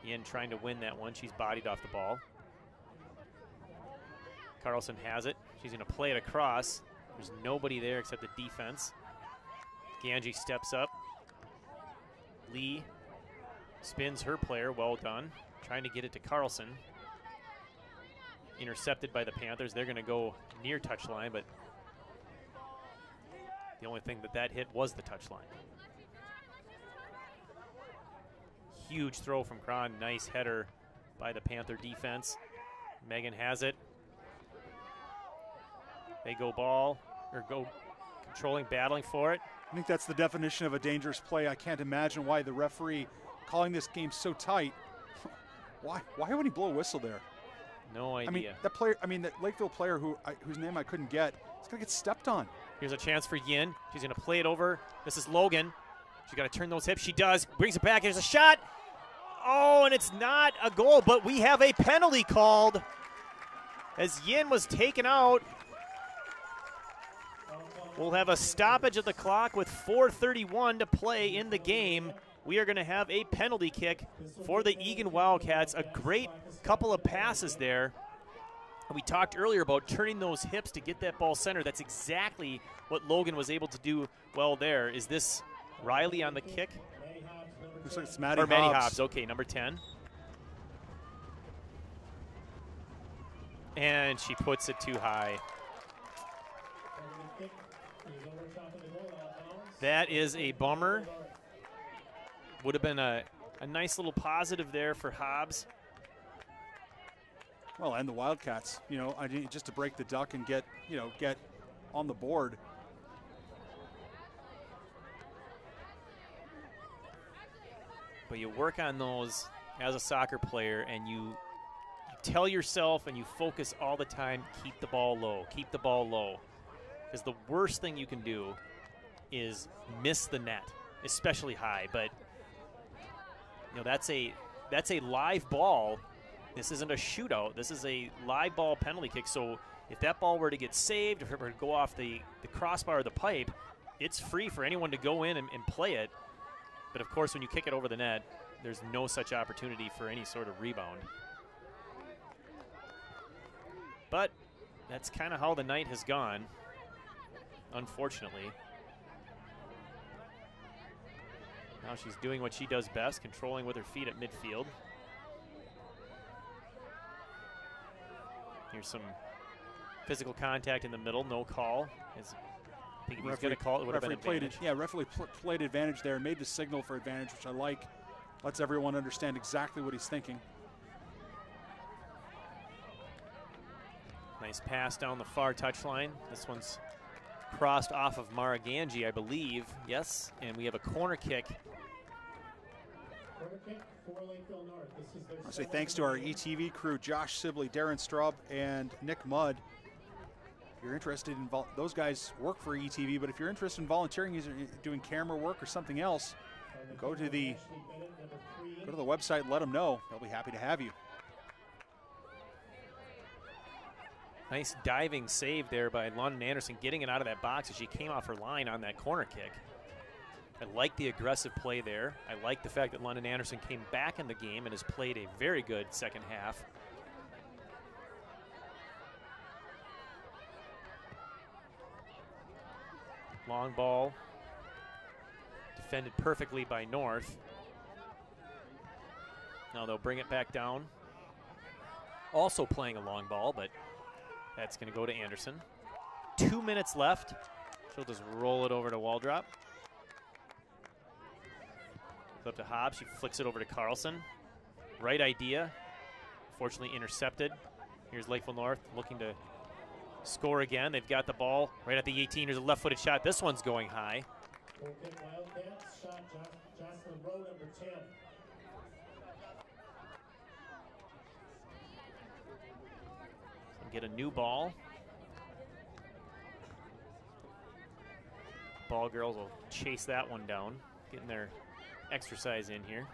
Yin trying to win that one. She's bodied off the ball. Carlson has it. She's going to play it across. There's nobody there except the defense. Ganji steps up. Lee spins her player. Well done. Trying to get it to Carlson. Intercepted by the Panthers. They're going to go near touchline, but the only thing that hit was the touchline. Huge throw from Cron. Nice header by the Panther defense. Megan has it. They go controlling, battling for it. I think that's the definition of a dangerous play. I can't imagine why the referee calling this game so tight. Why would he blow a whistle there? No idea. I mean, that Lakeville player whose name I couldn't get, is going to get stepped on. Here's a chance for Yin. She's going to play it over. This is Logan. She's got to turn those hips. She does. Brings it back. Here's a shot. Oh, and it's not a goal, but we have a penalty called as Yin was taken out. We'll have a stoppage of the clock with 4:31 to play in the game. We are going to have a penalty kick for the Egan Wildcats. A great couple of passes there. We talked earlier about turning those hips to get that ball centered. That's exactly what Logan was able to do well there. Is this Riley on the kick? Looks like it's Maddie Hobbs. Okay, number 10. And she puts it too high. That is a bummer. Would have been a nice little positive there for Hobbs. Well, and the Wildcats, just to break the duck and get on the board. But you work on those as a soccer player, and you tell yourself and you focus all the time, keep the ball low, keep the ball low. Because the worst thing you can do is miss the net, especially high. But that's a live ball. This isn't a shootout. This is a live ball penalty kick. So if that ball were to get saved, if it were to go off the crossbar or the pipe, it's free for anyone to go in and play it. But of course, when you kick it over the net, there's no such opportunity for any sort of rebound. But that's kind of how the night has gone, unfortunately. Now she's doing what she does best, controlling with her feet at midfield. Here's some physical contact in the middle, no call. I think if he was going to call it, would have been advantage. Referee played advantage there, made the signal for advantage, which I like. Lets everyone understand exactly what he's thinking. Nice pass down the far touchline. This one's crossed off of Maraganji, I believe. Yes, and we have a corner kick. Corner kick for Lakeville North. This is their I say thanks to our ETV crew, Josh Sibley, Darren Straub, and Nick Mudd. If you're interested in those guys work for ETV, but if you're interested in volunteering, doing camera work or something else, go to the website, let them know. They'll be happy to have you. Nice diving save there by London Anderson, getting it out of that box as she came off her line on that corner kick. I like the aggressive play there. I like the fact that London Anderson came back in the game and has played a very good second half. Long ball, defended perfectly by North. Now they'll bring it back down. Also playing a long ball, but that's going to go to Anderson. 2 minutes left. She'll just roll it over to Waldrop. Up to Hobbs. She flicks it over to Carlson. Right idea. Fortunately intercepted. Here's Lakeville North looking to score again. They've got the ball right at the 18. There's a left-footed shot. This one's going high. Wildcats shot Jocelyn Rowe, number 10. Get a new ball. Ball girls will chase that one down, getting their exercise in here.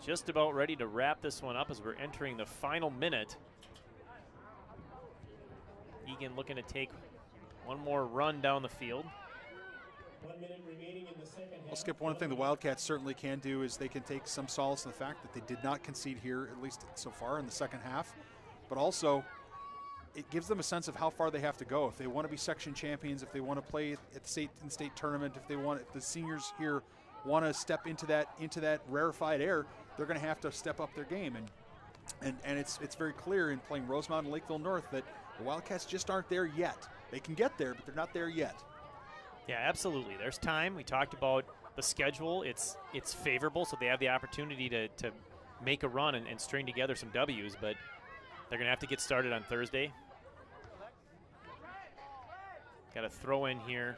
Just about ready to wrap this one up as we're entering the final minute. Egan looking to take one more run down the field. 1 minute remaining in the second half. Well, Skip, one thing the Wildcats certainly can do is they can take some solace in the fact that they did not concede here, at least so far in the second half. But also, it gives them a sense of how far they have to go. If they want to be section champions, if they want to play at the state tournament, if the seniors here want to step into that rarefied air, they're going to have to step up their game. And it's very clear in playing Rosemount and Lakeville North that the Wildcats just aren't there yet. They can get there, but they're not there yet. Yeah, absolutely. There's time. We talked about the schedule. It's favorable, so they have the opportunity to make a run and string together some W's, but they're going to have to get started on Thursday. Got a throw in here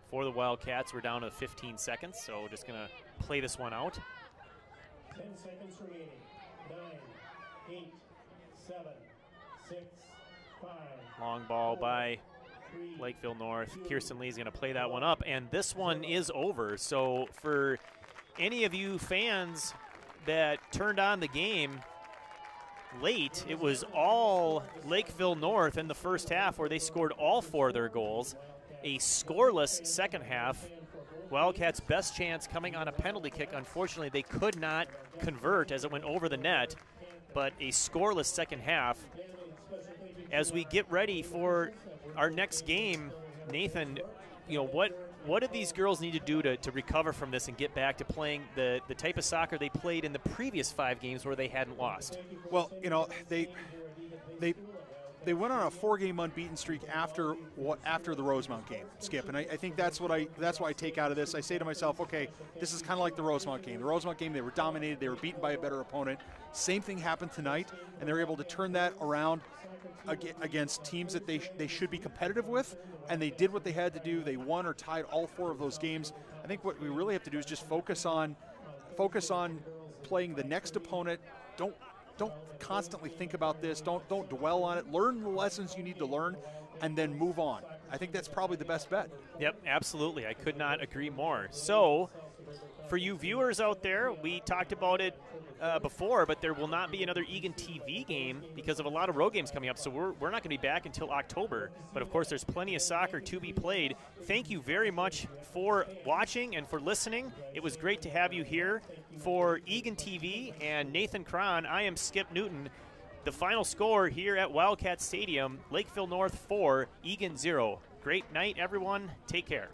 for the Wildcats. We're down to 15 seconds, so we're just going to play this one out. 10 seconds remaining. 9, 8, 7, 6, 5. Long ball by Lakeville North. Kirsten Lee's going to play that one up, and this one is over. So for any of you fans that turned on the game late, it was all Lakeville North in the first half where they scored all 4 of their goals. A scoreless second half. Wildcats' best chance coming on a penalty kick. Unfortunately, they could not convert as it went over the net, but a scoreless second half. As we get ready for our next game, Nathan, you know, what do these girls need to do to recover from this and get back to playing the type of soccer they played in the previous 5 games where they hadn't lost? Well, you know, they went on a 4-game unbeaten streak after the Rosemount game, Skip, and I think that's what I take out of this. I say to myself, okay, this is kind of like the Rosemount game. The Rosemount game, they were dominated, they were beaten by a better opponent. Same thing happened tonight, and they were able to turn that around against teams that they should be competitive with, and they did what they had to do. They won or tied all 4 of those games. I think what we really have to do is just focus on playing the next opponent. Don't constantly think about this. Don't dwell on it. Learn the lessons you need to learn, and then move on. I think that's probably the best bet. Yep, absolutely. I could not agree more. So, for you viewers out there, we talked about it before, but there will not be another Egan TV game because of a lot of road games coming up, so we're not going to be back until October. But, of course, there's plenty of soccer to be played. Thank you very much for watching and for listening. It was great to have you here. For Egan TV and Nathan Cron, I am Skip Newton. The final score here at Wildcat Stadium, Lakeville North 4, Egan 0. Great night, everyone. Take care.